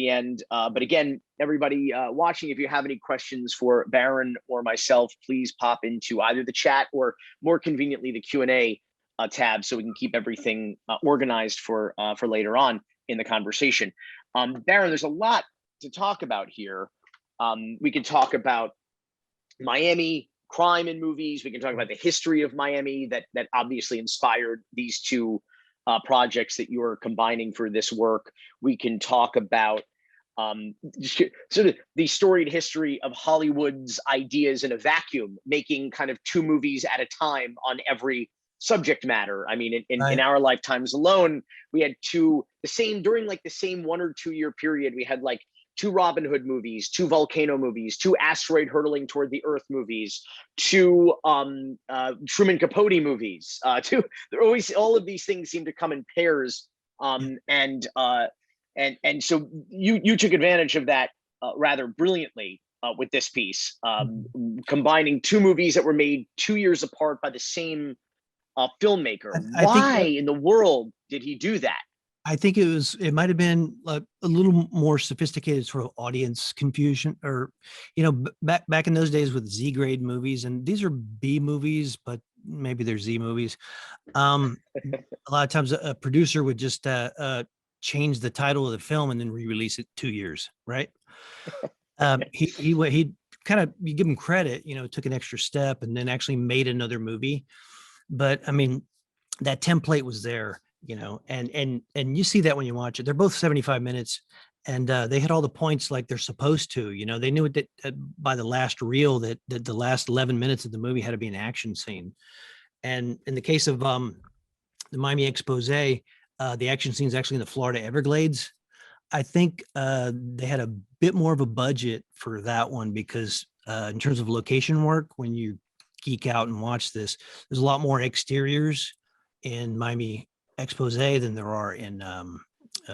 end. But again, everybody watching, if you have any questions for Barron or myself, please pop into either the chat or more conveniently the Q&A tab, so we can keep everything organized for later on in the conversation. Barron, there's a lot to talk about here. We can talk about Miami crime in movies. We can talk about the history of Miami that obviously inspired these two projects that you are combining for this work. We can talk about sort of the storied history of Hollywood's ideas in a vacuum, making kind of two movies at a time on every subject matter. I mean, in our lifetimes alone, we had during like the same 1 or 2 year period, we had like 2 Robin Hood movies, 2 volcano movies, 2 asteroid hurtling toward the Earth movies, 2 Truman Capote movies. They're always, all of these things seem to come in pairs, and so you took advantage of that rather brilliantly with this piece, combining 2 movies that were made 2 years apart by the same filmmaker. Why in the world did he do that? I think it might have been a little more sophisticated sort of audience confusion, or, back in those days with Z grade movies, and these are B movies, but maybe they're Z movies. A lot of times a producer would just change the title of the film and then re-release it 2 years, right? He kind of, you give him credit, took an extra step and then actually made another movie. But I mean, that template was there. And you see that when you watch it. They're both 75 minutes, and they hit all the points like they're supposed to. They knew that by the last reel that the last 11 minutes of the movie had to be an action scene. And in the case of the Miami expose, the action scene is actually in the Florida Everglades. I think they had a bit more of a budget for that one because in terms of location work, when you geek out and watch this, there's a lot more exteriors in Miami expose than there are in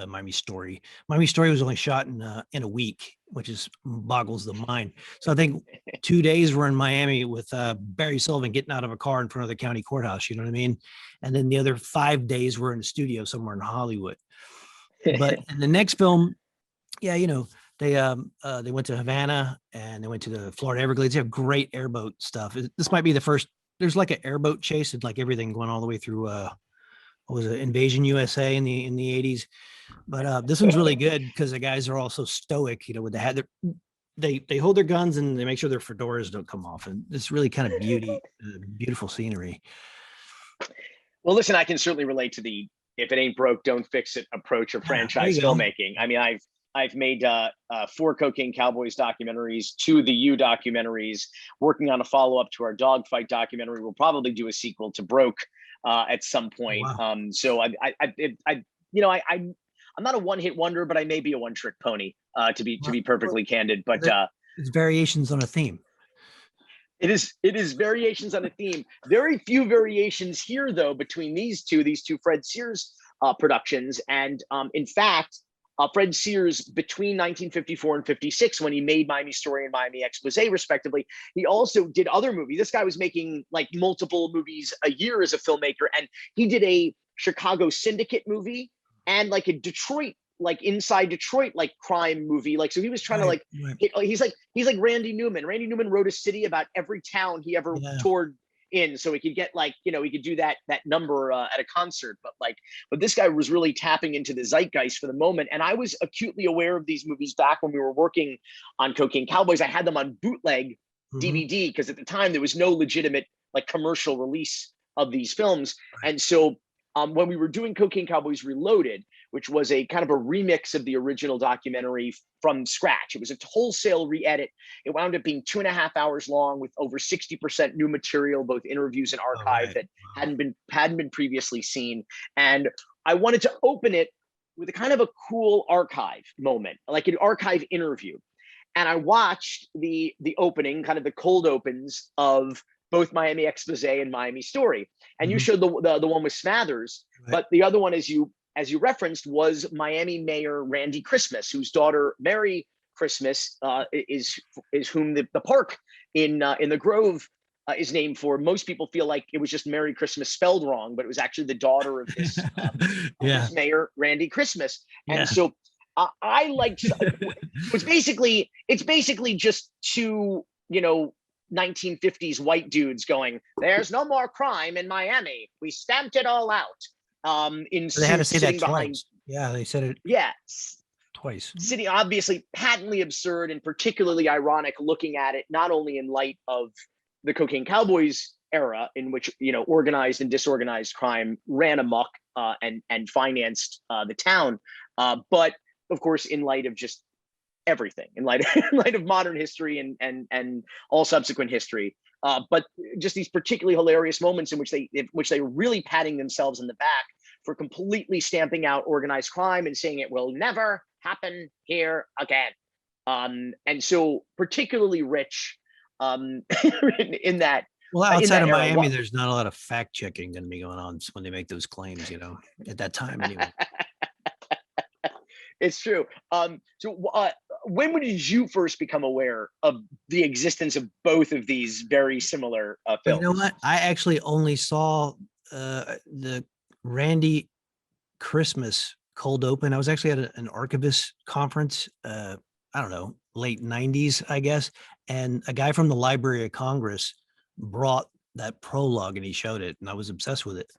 Miami Story. Miami Story was only shot in a week, which boggles the mind. So I think 2 days were in Miami with Barry Sullivan getting out of a car in front of the county courthouse. You know what I mean? And then the other 5 days were in a studio somewhere in Hollywood. But in the next film, they went to Havana and they went to the Florida Everglades. They have great airboat stuff. This might be the first. There's like an airboat chase and like everything going all the way through. What was it, Invasion USA in the 80s? But this one's really good because the guys are all so stoic. With the hat, they hold their guns and they make sure their fedoras don't come off, and it's really kind of beautiful scenery. Well, listen, I can certainly relate to the "if it ain't broke, don't fix it" approach of franchise filmmaking. I mean, I've made 4 Cocaine Cowboys documentaries, 2 The You documentaries, working on a follow-up to our dogfight documentary. We'll probably do a sequel to Broke at some point. Wow. So I'm not a one-hit wonder, but I may be a one-trick pony, to be perfectly candid. But it's variations on a theme. It is variations on a theme. Very few variations here, though, between these two Fred Sears productions. And in fact, Fred Sears, between 1954 and 56, when he made Miami Story and Miami Expose, respectively, he also did other movies. This guy was making like multiple movies a year as a filmmaker, and he did a Chicago Syndicate movie and like a Detroit, like inside Detroit, like crime movie. Like, so he was trying to he's like Randy Newman. Randy Newman wrote a city about every town he ever toured in, so he could get like, he could do that number at a concert. But this guy was really tapping into the zeitgeist for the moment. And I was acutely aware of these movies back when we were working on Cocaine Cowboys. I had them on bootleg DVD because at the time there was no legitimate like commercial release of these films. And so when we were doing Cocaine Cowboys Reloaded, which was a kind of a remix of the original documentary from scratch, it was a wholesale re-edit. It wound up being 2.5 hours long with over 60% new material, both interviews and archive that hadn't been previously seen. And I wanted to open it with a kind of a cool archive moment, like an archive interview. And I watched the opening, kind of the cold opens of both Miami Expose and Miami Story. And you showed the one with Smathers, but the other one, as you referenced, was Miami Mayor Randy Christmas, whose daughter Mary Christmas is whom the park in the Grove is named for. Most people feel like it was just Merry Christmas spelled wrong, but it was actually the daughter of this, this mayor Randy Christmas. And so I liked it's basically just two 1950s white dudes going, "There's no more crime in Miami. We stamped it all out." They had to say that twice. Yeah, they said it. Yeah, twice. Sitting obviously patently absurd and particularly ironic, looking at it not only in light of the Cocaine Cowboys era, in which organized and disorganized crime ran amok and financed the town, but of course in light of just everything, in light of modern history and all subsequent history, but just these particularly hilarious moments in which they were really patting themselves in the back for completely stamping out organized crime and saying it will never happen here again. And so particularly rich in that. Well, outside of Miami, there's not a lot of fact checking going to be going on when they make those claims, at that time anyway. It's true. When did you first become aware of the existence of both of these very similar films? You know what? I actually only saw the Randy Christmas cold open. I was actually at an archivist conference, I don't know, late 90s, I guess. And a guy from the Library of Congress brought that prologue and he showed it, and I was obsessed with it.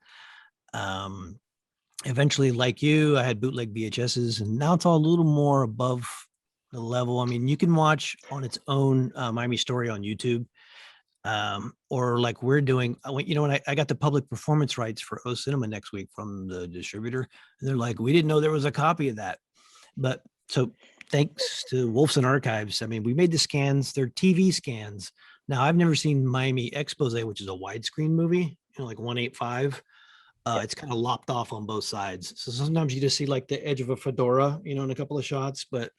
Eventually, like you, I had bootleg VHSs, and now it's all a little more above the level. I mean, you can watch on its own Miami Story on YouTube, or like we're doing. When I got the public performance rights for O Cinema next week from the distributor, and they're like, we didn't know there was a copy of that. But so thanks to Wolfson Archives, I mean, we made the scans. They're TV scans. Now, I've never seen Miami Expose, which is a widescreen movie, like 1.85. It's kind of lopped off on both sides. So sometimes you just see like the edge of a fedora, in a couple of shots, but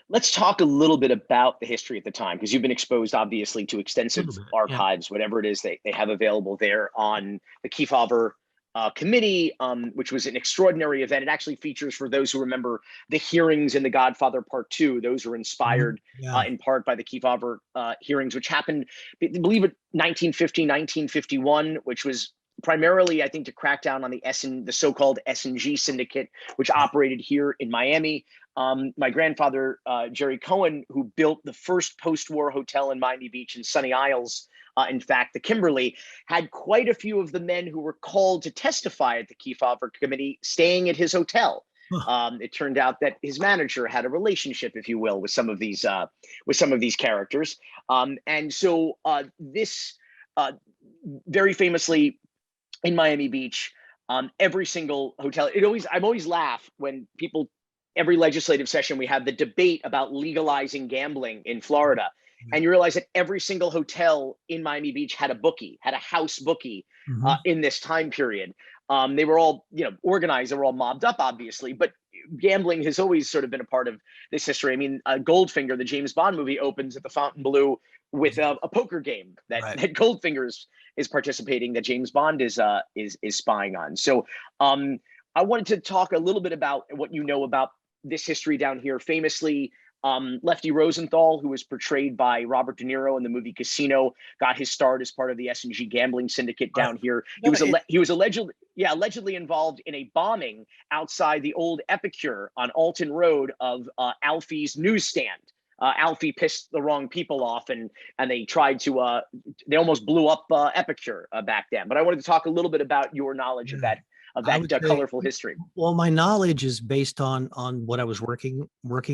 Let's talk a little bit about the history at the time, because you've been exposed obviously to extensive archives, whatever it is they have available there on the Kefauver committee, which was an extraordinary event. It actually features, for those who remember, the hearings in The Godfather Part 2. Those were inspired in part by the Kefauver hearings, which happened, I believe, in 1950, 1951, which was primarily, I think, to crack down on the so-called S&G syndicate, which operated here in Miami. My grandfather, Jerry Cohen, who built the first post-war hotel in Miami Beach in Sunny Isles, in fact, the Kimberly, had quite a few of the men who were called to testify at the Kefauver committee staying at his hotel. It turned out that his manager had a relationship, if you will, with some of these characters. And so this very famously in Miami Beach, every single hotel, I'm always laugh when people, every legislative session, we have the debate about legalizing gambling in Florida. And you realize that every single hotel in Miami Beach had a bookie, had a house bookie in this time period. They were all, organized. They were all mobbed up, obviously, but gambling has always sort of been a part of this history. I mean, Goldfinger, the James Bond movie, opens at the Fontainebleau with a poker game that Goldfinger is participating, that James Bond is spying on. So I wanted to talk a little bit about what you know about this history down here. Famously, Lefty Rosenthal, who was portrayed by Robert De Niro in the movie Casino, got his start as part of the S&G gambling syndicate down here. He was allegedly involved in a bombing outside the old Epicure on Alton Road of Alfie's newsstand Alfie pissed the wrong people off, and they tried to they almost blew up Epicure back then. But I wanted to talk a little bit about your knowledge of that colorful history. Well, my knowledge is based on what I was working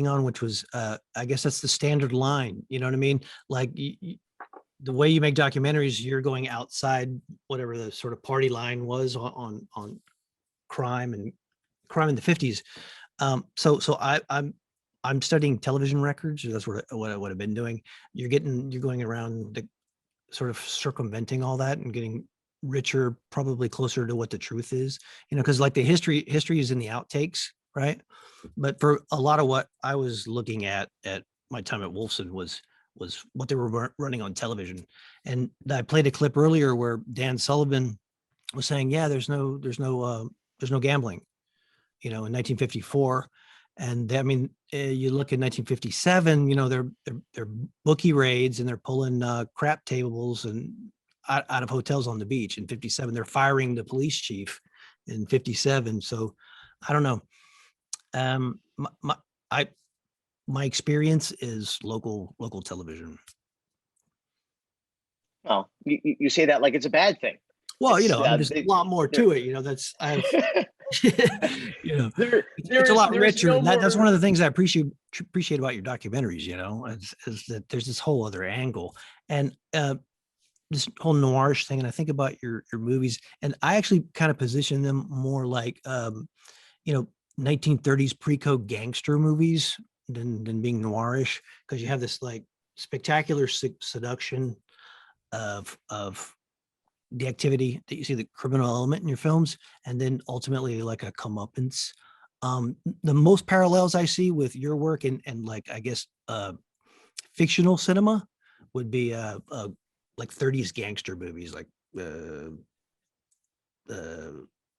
on, which was I guess that's the standard line. You know what I mean? Like the way you make documentaries, you're going outside whatever the sort of party line was on crime in the 50s. So I'm studying television records. That's what I've been doing. You're going around the sort of circumventing all that and getting richer, probably closer to what the truth is, because like the history is in the outtakes, right? But for a lot of what I was looking at my time at Wolfson was what they were running on television. And I played a clip earlier where Dan Sullivan was saying, yeah, there's no gambling, in 1954. And I mean, you look at 1957, they're bookie raids and they're pulling crap tables and out of hotels on the beach. In 57, they're firing the police chief in 57. So I don't know. My experience is local television. Well, you say that like it's a bad thing. Well, there's a lot more to it. That's it's a lot richer. And that's one of the things I appreciate about your documentaries. Is that there's this whole other angle and this whole noirish thing. And I think about your movies, and I actually kind of position them more like 1930s pre-code gangster movies than being noirish, because you have this like spectacular seduction of the activity that you see, the criminal element in your films, and then ultimately like a comeuppance. The most parallels I see with your work and like, I guess, fictional cinema would be like 30s gangster movies, like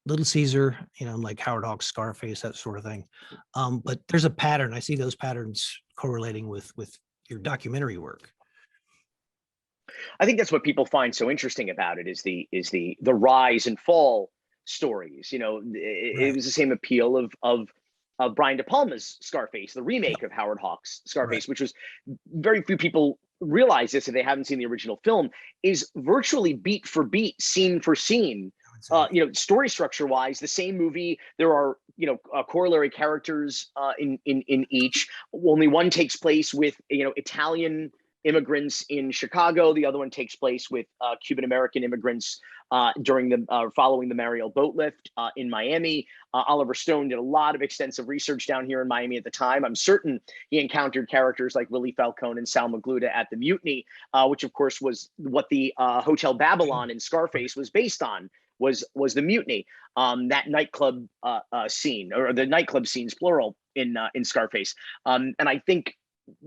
Little Caesar, like Howard Hawks' Scarface, that sort of thing. But there's a pattern. I see those patterns correlating with your documentary work. I think that's what people find so interesting about it is the rise and fall stories. It was the same appeal of Brian De Palma's Scarface, the remake of Howard Hawks' Scarface, which was, very few people realize this if they haven't seen the original film, is virtually beat for beat, scene for scene. Story structure wise, the same movie. There are corollary characters in each. Only one takes place with Italian immigrants in Chicago. The other one takes place with Cuban American immigrants during the following the Mariel boat lift in Miami. Oliver Stone did a lot of extensive research down here in Miami at the time. I'm certain he encountered characters like Willie Falcone and Sal Magluta at the Mutiny, which of course was what the Hotel Babylon in Scarface was based on. Was the Mutiny, that nightclub scene, or the nightclub scenes plural in Scarface, and I think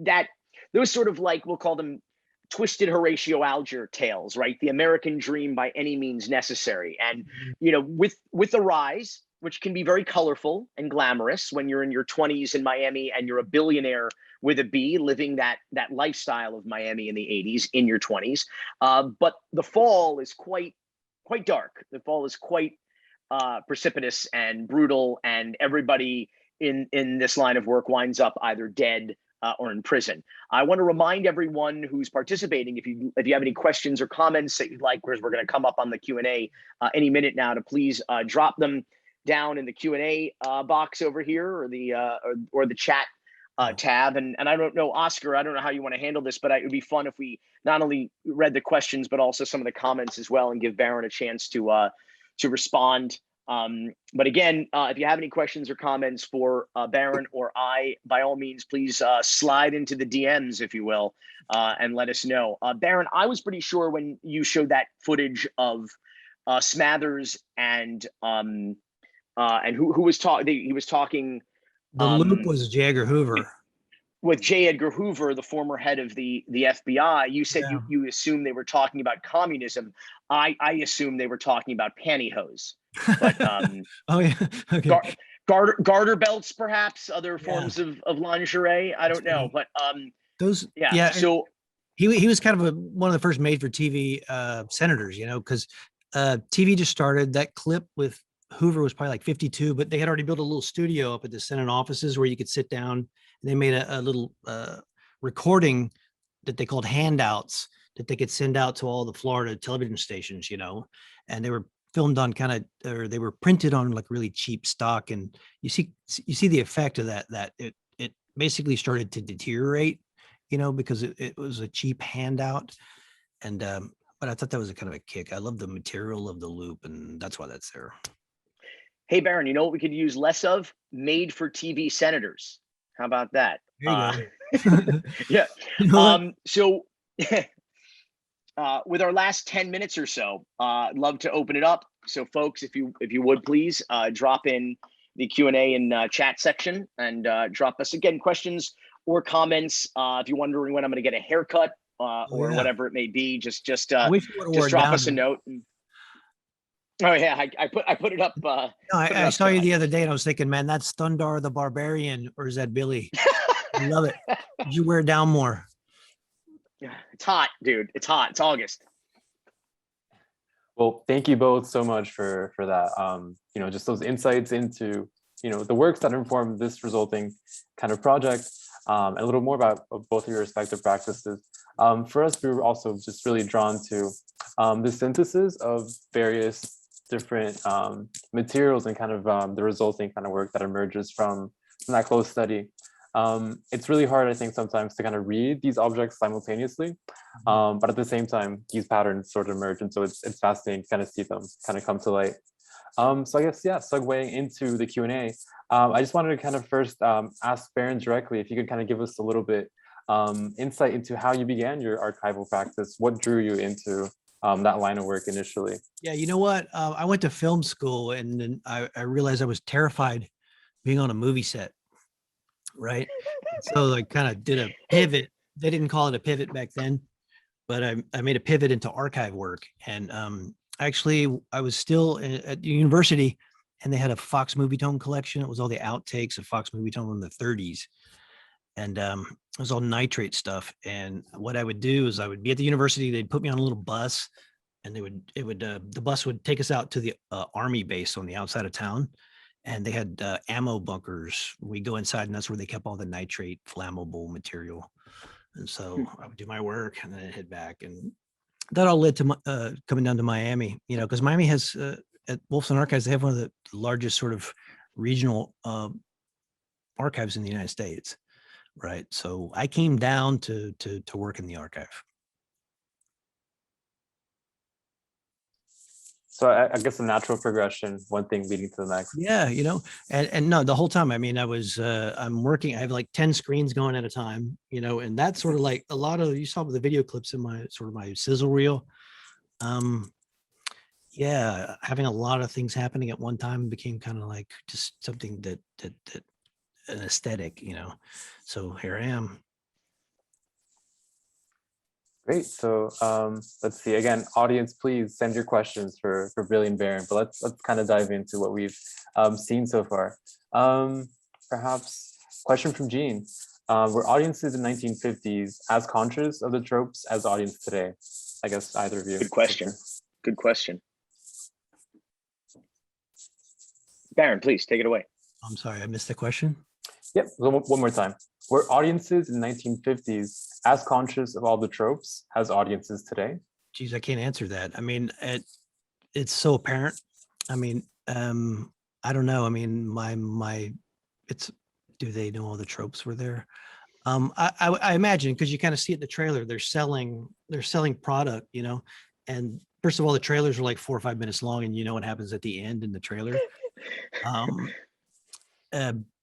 that those sort of, like, we'll call them twisted Horatio Alger tales, right? The American dream by any means necessary. And, with the rise, which can be very colorful and glamorous when you're in your 20s in Miami and you're a billionaire with a B living that lifestyle of Miami in the 80s in your 20s. But the fall is quite dark. The fall is quite precipitous and brutal, and everybody in this line of work winds up either dead or in prison. I want to remind everyone who's participating, if you have any questions or comments that you'd like, we're going to come up on the Q&A any minute now, to please drop them down in the Q&A box over here, or the chat tab. And I don't know, Oscar, I don't know how you want to handle this, but it would be fun if we not only read the questions, but also some of the comments as well, and give Barron a chance to respond. But again, if you have any questions or comments for Barron or I, by all means, please slide into the DMs, if you will, and let us know. Barron, I was pretty sure when you showed that footage of Smathers and who was talking, he was talking. The loop was J. Edgar Hoover. With J. Edgar Hoover, the former head of the FBI, you said you assumed they were talking about communism. I assumed they were talking about pantyhose. But, oh yeah, okay. Garter belts, perhaps other forms of lingerie. I don't know, but those. Yeah. So he was kind of one of the first made-for-TV senators, because TV just started. That clip with Hoover was probably like 52, but they had already built a little studio up at the Senate offices where you could sit down. They made a little recording that they called handouts that they could send out to all the Florida television stations, and they were filmed on or they were printed on like really cheap stock. And you see the effect of that it basically started to deteriorate, because it was a cheap handout. And, but I thought that was a kind of a kick. I love the material of the loop, and that's why that's there. Hey, Barron, you know what we could use less of? Made for TV senators. How about that? There you go. Yeah. So with our last 10 minutes or so, I'd love to open it up. So folks, if you would please drop in the Q&A and chat section, and drop us again questions or comments. If you're wondering when I'm going to get a haircut or whatever it may be, just drop us a note. Oh yeah, I put it up. No, I saw you the other day, and I was thinking, man, that's Thundar the Barbarian, or is that Billy? I love it. Did you wear down more? Yeah, it's hot, dude. It's hot. It's August. Well, thank you both so much for that. Just those insights into the works that inform this resulting kind of project, and a little more about both of your respective practices. For us, we were also just really drawn to the synthesis of various different materials and kind of the resulting kind of work that emerges from that close study. It's really hard, I think, sometimes to kind of read these objects simultaneously, but at the same time, these patterns sort of emerge, and so it's fascinating to kind of see them kind of come to light. So I guess, yeah, segueing into the Q&A, I just wanted to kind of first ask Barron directly if you could kind of give us a little bit insight into how you began your archival practice. What drew you into that line of work initially? Yeah, you know what? I went to film school, and then I realized I was terrified being on a movie set, right? So I kind of did a pivot. They didn't call it a pivot back then, but I made a pivot into archive work. And actually, I was still at the university, and they had a Fox Movietone collection. It was all the outtakes of Fox Movietone in the 30s. And it was all nitrate stuff. And what I would do is I would be at the university. They'd put me on a little bus, and the bus would take us out to the Army base on the outside of town. And they had ammo bunkers. We go inside, and that's where they kept all the nitrate flammable material. And so I would do my work, and then I'd head back. And that all led to coming down to Miami, because Miami has, at Wolfson Archives, they have one of the largest sort of regional archives in the United States. Right. So I came down to work in the archive. So I guess a natural progression, one thing leading to the next. Yeah, and no, the whole time, I mean, I'm working, I have like 10 screens going at a time, and that's sort of like a lot of, you saw the video clips in my sizzle reel. Yeah, having a lot of things happening at one time became kind of like just something that an aesthetic, so here I am. Great. So let's see, again, audience, please send your questions for Billy and Barron, but let's kind of dive into what we've seen so far. Perhaps question from Gene. Were audiences in 1950s as conscious of the tropes as audience today? I guess either of you. Good question. Good question. Barron, please take it away. I'm sorry, I missed the question. Yep, one more time. Were audiences in 1950s as conscious of all the tropes as audiences today? Geez, I can't answer that. I mean, it's so apparent. I mean, I don't know. I mean, do they know all the tropes were there? I imagine, because you kind of see it in the trailer, they're selling product, and first of all, the trailers are like 4 or 5 minutes long, and you know what happens at the end in the trailer.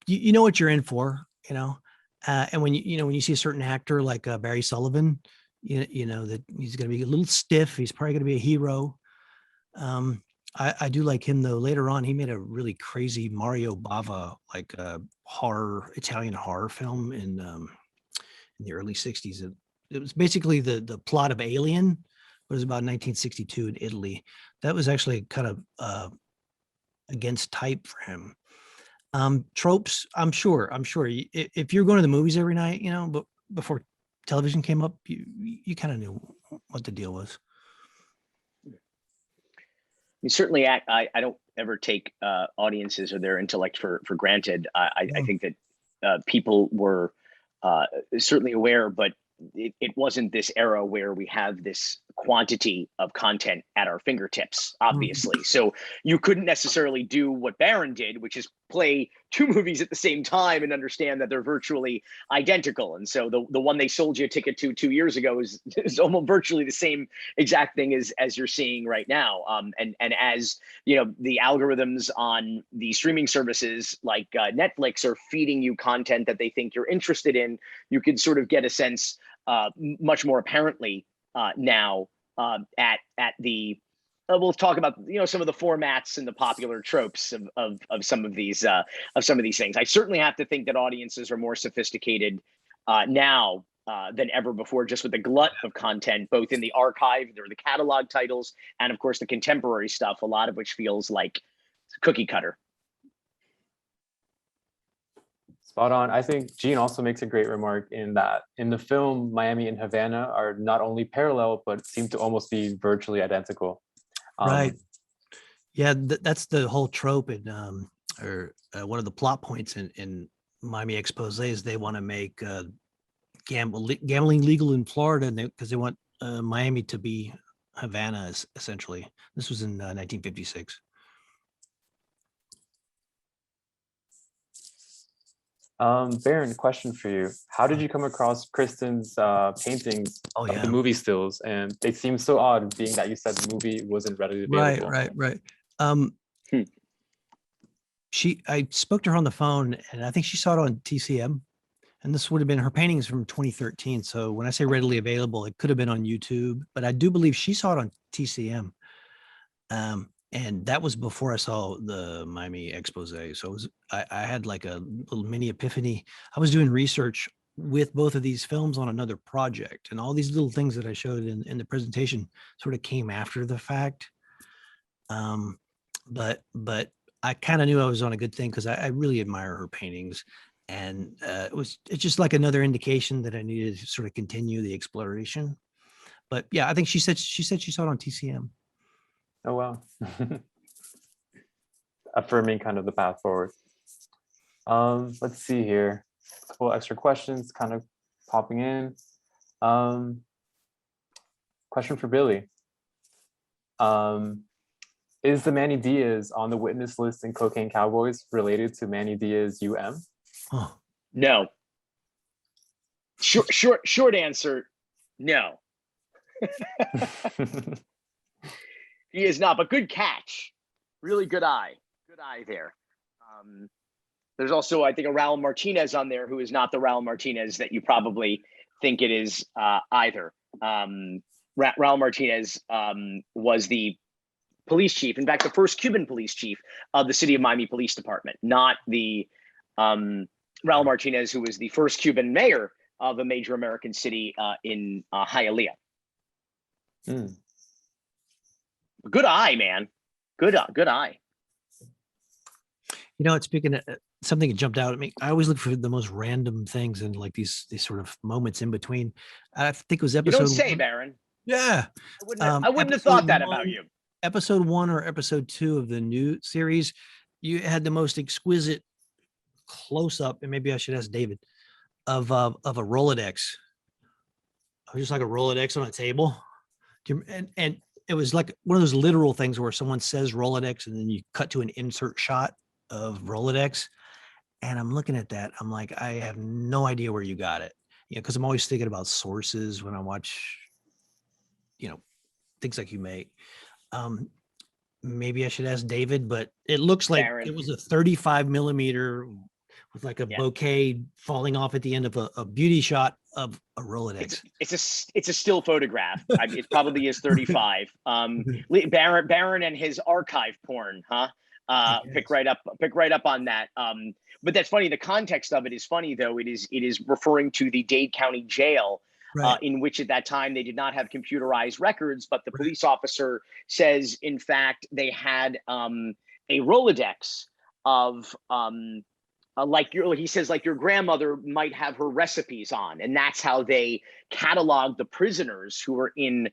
You know what you're in for, and when you see a certain actor like Barry Sullivan, you know that he's going to be a little stiff. He's probably going to be a hero. I do like him though. Later on, he made a really crazy Mario Bava like Italian horror film in the early 60s. It was basically the plot of Alien. It was about 1962 in Italy. That was actually kind of against type for him. Tropes, I'm sure if you're going to the movies every night, but before television came up, you kind of knew what the deal was. Certainly, I don't ever take audiences or their intellect for granted. I think that people were certainly aware, but it wasn't this era where we have this quantity of content at our fingertips, obviously. So you couldn't necessarily do what Barron did, which is play two movies at the same time and understand that they're virtually identical. And so the one they sold you a ticket to 2 years ago is almost virtually the same exact thing as you're seeing right now. And as you know, the algorithms on the streaming services like Netflix are feeding you content that they think you're interested in, you can sort of get a sense much more apparently now at the we'll talk about some of the formats and the popular tropes of some of these things. I certainly have to think that audiences are more sophisticated now than ever before, just with the glut of content, both in the archive or the catalog titles, and of course the contemporary stuff, a lot of which feels like cookie cutter. Spot on. I think Gene also makes a great remark in that in the film, Miami and Havana are not only parallel, but seem to almost be virtually identical. Right. Yeah, that's the whole trope in, one of the plot points in Miami Exposés. They want to make gambling legal in Florida because they want Miami to be Havana, essentially. This was in 1956. Barron, question for you. How did you come across Kristen's paintings of the movie stills? And they seem so odd, being that you said the movie wasn't readily available. Right. I spoke to her on the phone, and I think she saw it on TCM. And this would have been her paintings from 2013. So when I say readily available, it could have been on YouTube, but I do believe she saw it on TCM. And that was before I saw the Miami Exposé. So I had like a little mini epiphany. I was doing research with both of these films on another project, and all these little things that I showed in the presentation sort of came after the fact. But I kind of knew I was on a good thing because I really admire her paintings. And it's just like another indication that I needed to sort of continue the exploration. But yeah, I think she said she saw it on TCM. Oh, wow. Affirming kind of the path forward. Let's see here. A couple extra questions kind of popping in. Question for Billy. Is the Manny Diaz on the witness list in Cocaine Cowboys related to Manny Diaz UM? Oh. No. Short answer, no. He is not, but good catch. Really good eye. Good eye there. There's also, I think, a Raul Martinez on there who is not the Raul Martinez that you probably think it is either. Raul Martinez was the police chief, in fact, the first Cuban police chief of the City of Miami Police Department, not the Raul Martinez, who was the first Cuban mayor of a major American city in Hialeah. Good eye, man. Good eye. Speaking of something that jumped out at me, I always look for the most random things and like these sort of moments in between. I think it was episode. You don't say, Barron. Yeah. I wouldn't have thought that about you. Episode 1 or episode 2 of the new series, you had the most exquisite close up, and maybe I should ask David, of a Rolodex. Just like a Rolodex on a table. And it was like one of those literal things where someone says Rolodex and then you cut to an insert shot of Rolodex. And I'm looking at that. I'm like, I have no idea where you got it. Because I'm always thinking about sources when I watch, things like you make. Maybe I should ask David, but it looks like Barron. It was a 35 millimeter with like a bouquet falling off at the end of a beauty shot of a Rolodex. It's a still photograph. It probably is 35. Barron and his archive porn, huh? Pick right up on that. But that's funny. The context of it is funny, though. It is referring to the Dade County Jail, right. In which at that time they did not have computerized records, but the police officer says, in fact, they had a Rolodex of he says, like your grandmother might have her recipes on, and that's how they cataloged the prisoners who were in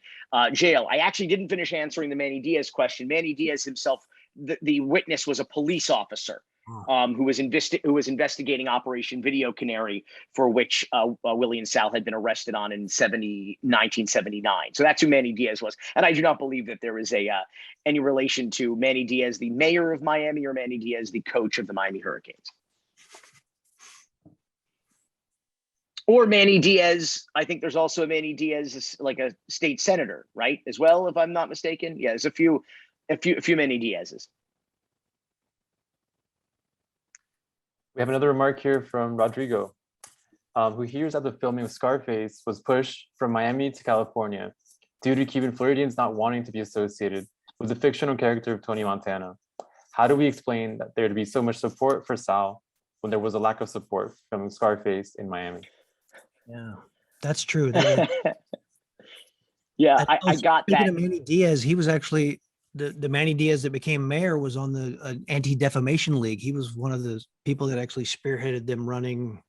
jail. I actually didn't finish answering the Manny Diaz question. Manny Diaz himself, the witness, was a police officer who was investigating Operation Video Canary, for which Willie and Sal had been arrested on in 1979. So that's who Manny Diaz was. And I do not believe that there is any relation to Manny Diaz, the mayor of Miami, or Manny Diaz, the coach of the Miami Hurricanes. Or Manny Diaz, I think there's also a Manny Diaz, like a state senator, right? As well, if I'm not mistaken. Yeah, there's a few Manny Diaz's. We have another remark here from Rodrigo, who hears that the filming of Scarface was pushed from Miami to California due to Cuban Floridians not wanting to be associated with the fictional character of Tony Montana. How do we explain that there to be so much support for Sal when there was a lack of support from Scarface in Miami? Yeah, that's true. Yeah, I got that. Speaking of Manny Diaz, he was actually the Manny Diaz that became mayor was on the Anti-Defamation League. He was one of the people that actually spearheaded them running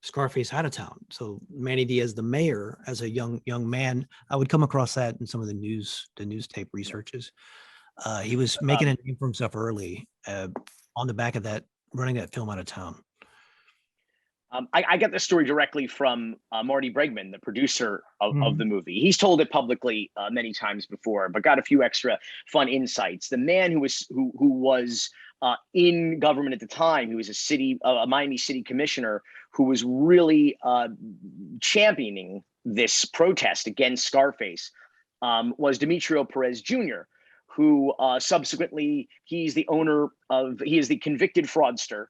Scarface out of town. So Manny Diaz, the mayor, as a young man, I would come across that in some of the news tape researches. He was making a name for himself early on the back of that, running that film out of town. I got this story directly from Marty Bregman, the producer of the movie. He's told it publicly many times before, but got a few extra fun insights. The man who was in government at the time, who was a Miami city commissioner, who was really championing this protest against Scarface, was Demetrio Perez Jr., who subsequently he is the convicted fraudster,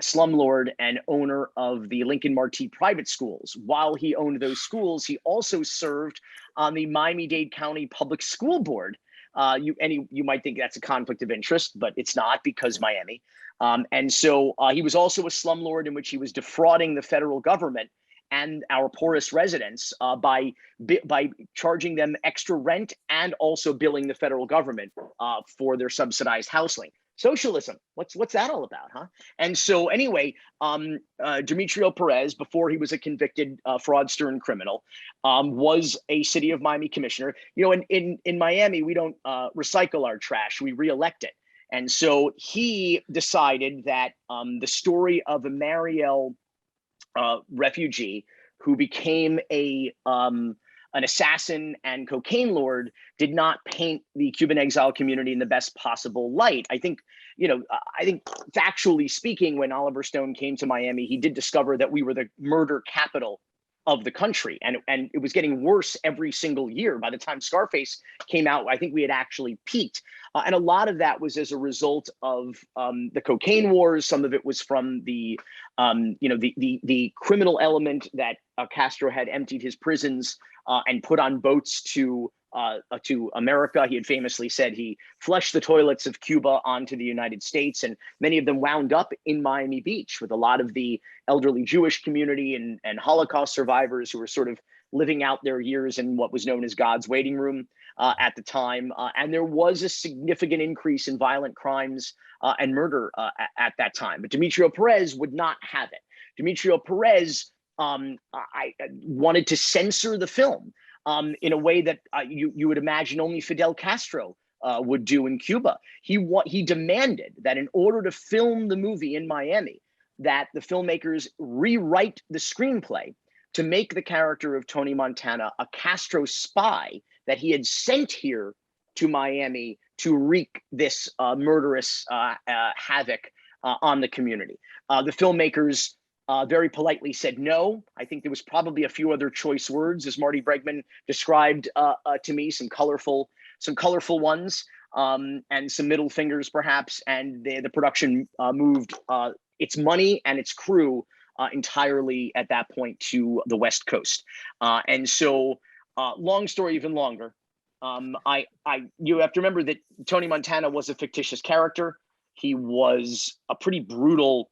slumlord, and owner of the Lincoln Marti private schools. While he owned those schools, he also served on the Miami-Dade County Public School Board. You might think that's a conflict of interest, but it's not, because Miami. And so he was also a slumlord in which he was defrauding the federal government and our poorest residents by charging them extra rent and also billing the federal government for their subsidized housing. Socialism, what's that all about, huh? And so anyway, Demetrio Perez, before he was a convicted fraudster and criminal, was a city of Miami commissioner. You know, in Miami, we don't recycle our trash, we re-elect it. And so he decided that the story of a Mariel refugee who became an assassin and cocaine lord did not paint the Cuban exile community in the best possible light. I think factually speaking, when Oliver Stone came to Miami, he did discover that we were the murder capital of the country, and it was getting worse every single year. By the time Scarface came out, I think we had actually peaked, and a lot of that was as a result of the cocaine wars. Some of it was from the criminal element that Castro had emptied his prisons and put on boats to America. He had famously said he flushed the toilets of Cuba onto the United States, and many of them wound up in Miami Beach with a lot of the elderly Jewish community and Holocaust survivors who were sort of living out their years in what was known as God's waiting room at the time. And there was a significant increase in violent crimes and murder at that time. But Demetrio Perez would not have it. Demetrio Perez I wanted to censor the film in a way that you would imagine only Fidel Castro would do in Cuba. He demanded that in order to film the movie in Miami, that the filmmakers rewrite the screenplay to make the character of Tony Montana a Castro spy that he had sent here to Miami to wreak this murderous havoc on the community. The filmmakers very politely said no. I think there was probably a few other choice words, as Marty Bregman described to me, some colorful ones, and some middle fingers perhaps. And the production moved its money and its crew entirely at that point to the West Coast. And so, long story even longer. You have to remember that Tony Montana was a fictitious character. He was a pretty brutal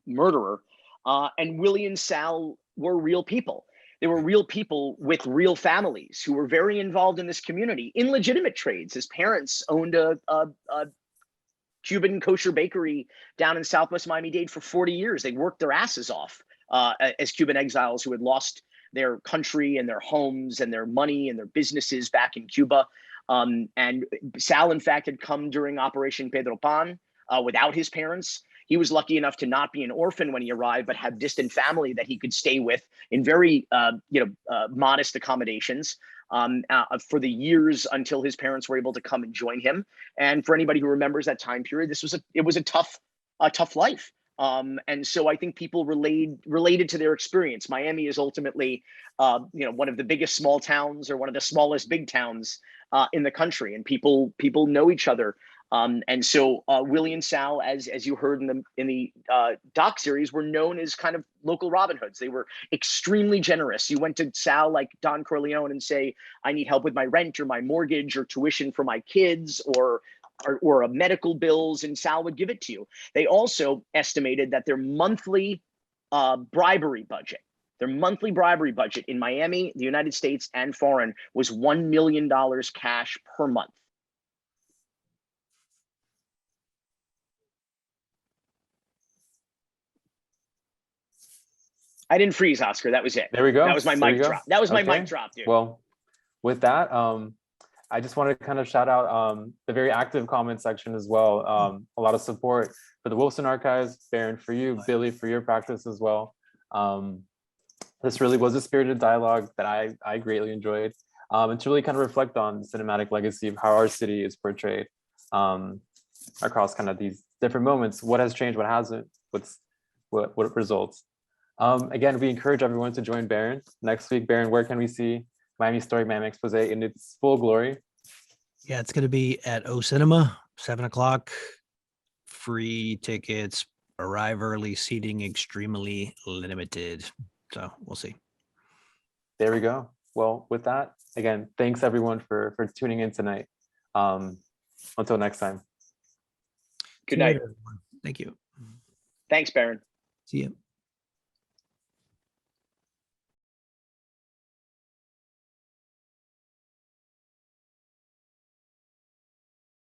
murderer, and Willie and Sal were real people. They were real people with real families who were very involved in this community in legitimate trades. His parents owned a Cuban kosher bakery down in Southwest Miami-Dade for 40 years. They worked their asses off as Cuban exiles who had lost their country and their homes and their money and their businesses back in Cuba. And Sal, in fact, had come during Operation Pedro Pan without his parents. He was lucky enough to not be an orphan when he arrived, but have distant family that he could stay with in very, modest accommodations for the years until his parents were able to come and join him. And for anybody who remembers that time period, it was a tough life. And so I think people related to their experience. Miami is ultimately, one of the biggest small towns, or one of the smallest big towns in the country, and people know each other. And so Willie and Sal, as you heard in the doc series, were known as kind of local Robin Hoods. They were extremely generous. You went to Sal like Don Corleone and say, I need help with my rent or my mortgage or tuition for my kids or medical bills, and Sal would give it to you. They also estimated that their monthly bribery budget in Miami, the United States, and foreign was $1 million cash per month. I didn't freeze, Oscar. That was it. There we go. That was my mic drop. That was my mic drop, dude. Well, with that, I just want to kind of shout out the very active comment section as well. A lot of support for the Wolfson Archives, Barron, for you, Billy, for your practice as well. This really was a spirited dialogue that I greatly enjoyed. And to really kind of reflect on the cinematic legacy of how our city is portrayed across kind of these different moments. What has changed? What hasn't? What results? Again, we encourage everyone to join Barron next week. Barron, where can we see Miami Story, Miami Expose in its full glory? Yeah, it's going to be at O Cinema, 7 o'clock. Free tickets, arrive early, seating extremely limited. So we'll see. There we go. Well, with that, again, thanks everyone for tuning in tonight. Until next time. Good night. Thank you. Thanks, Barron. See you.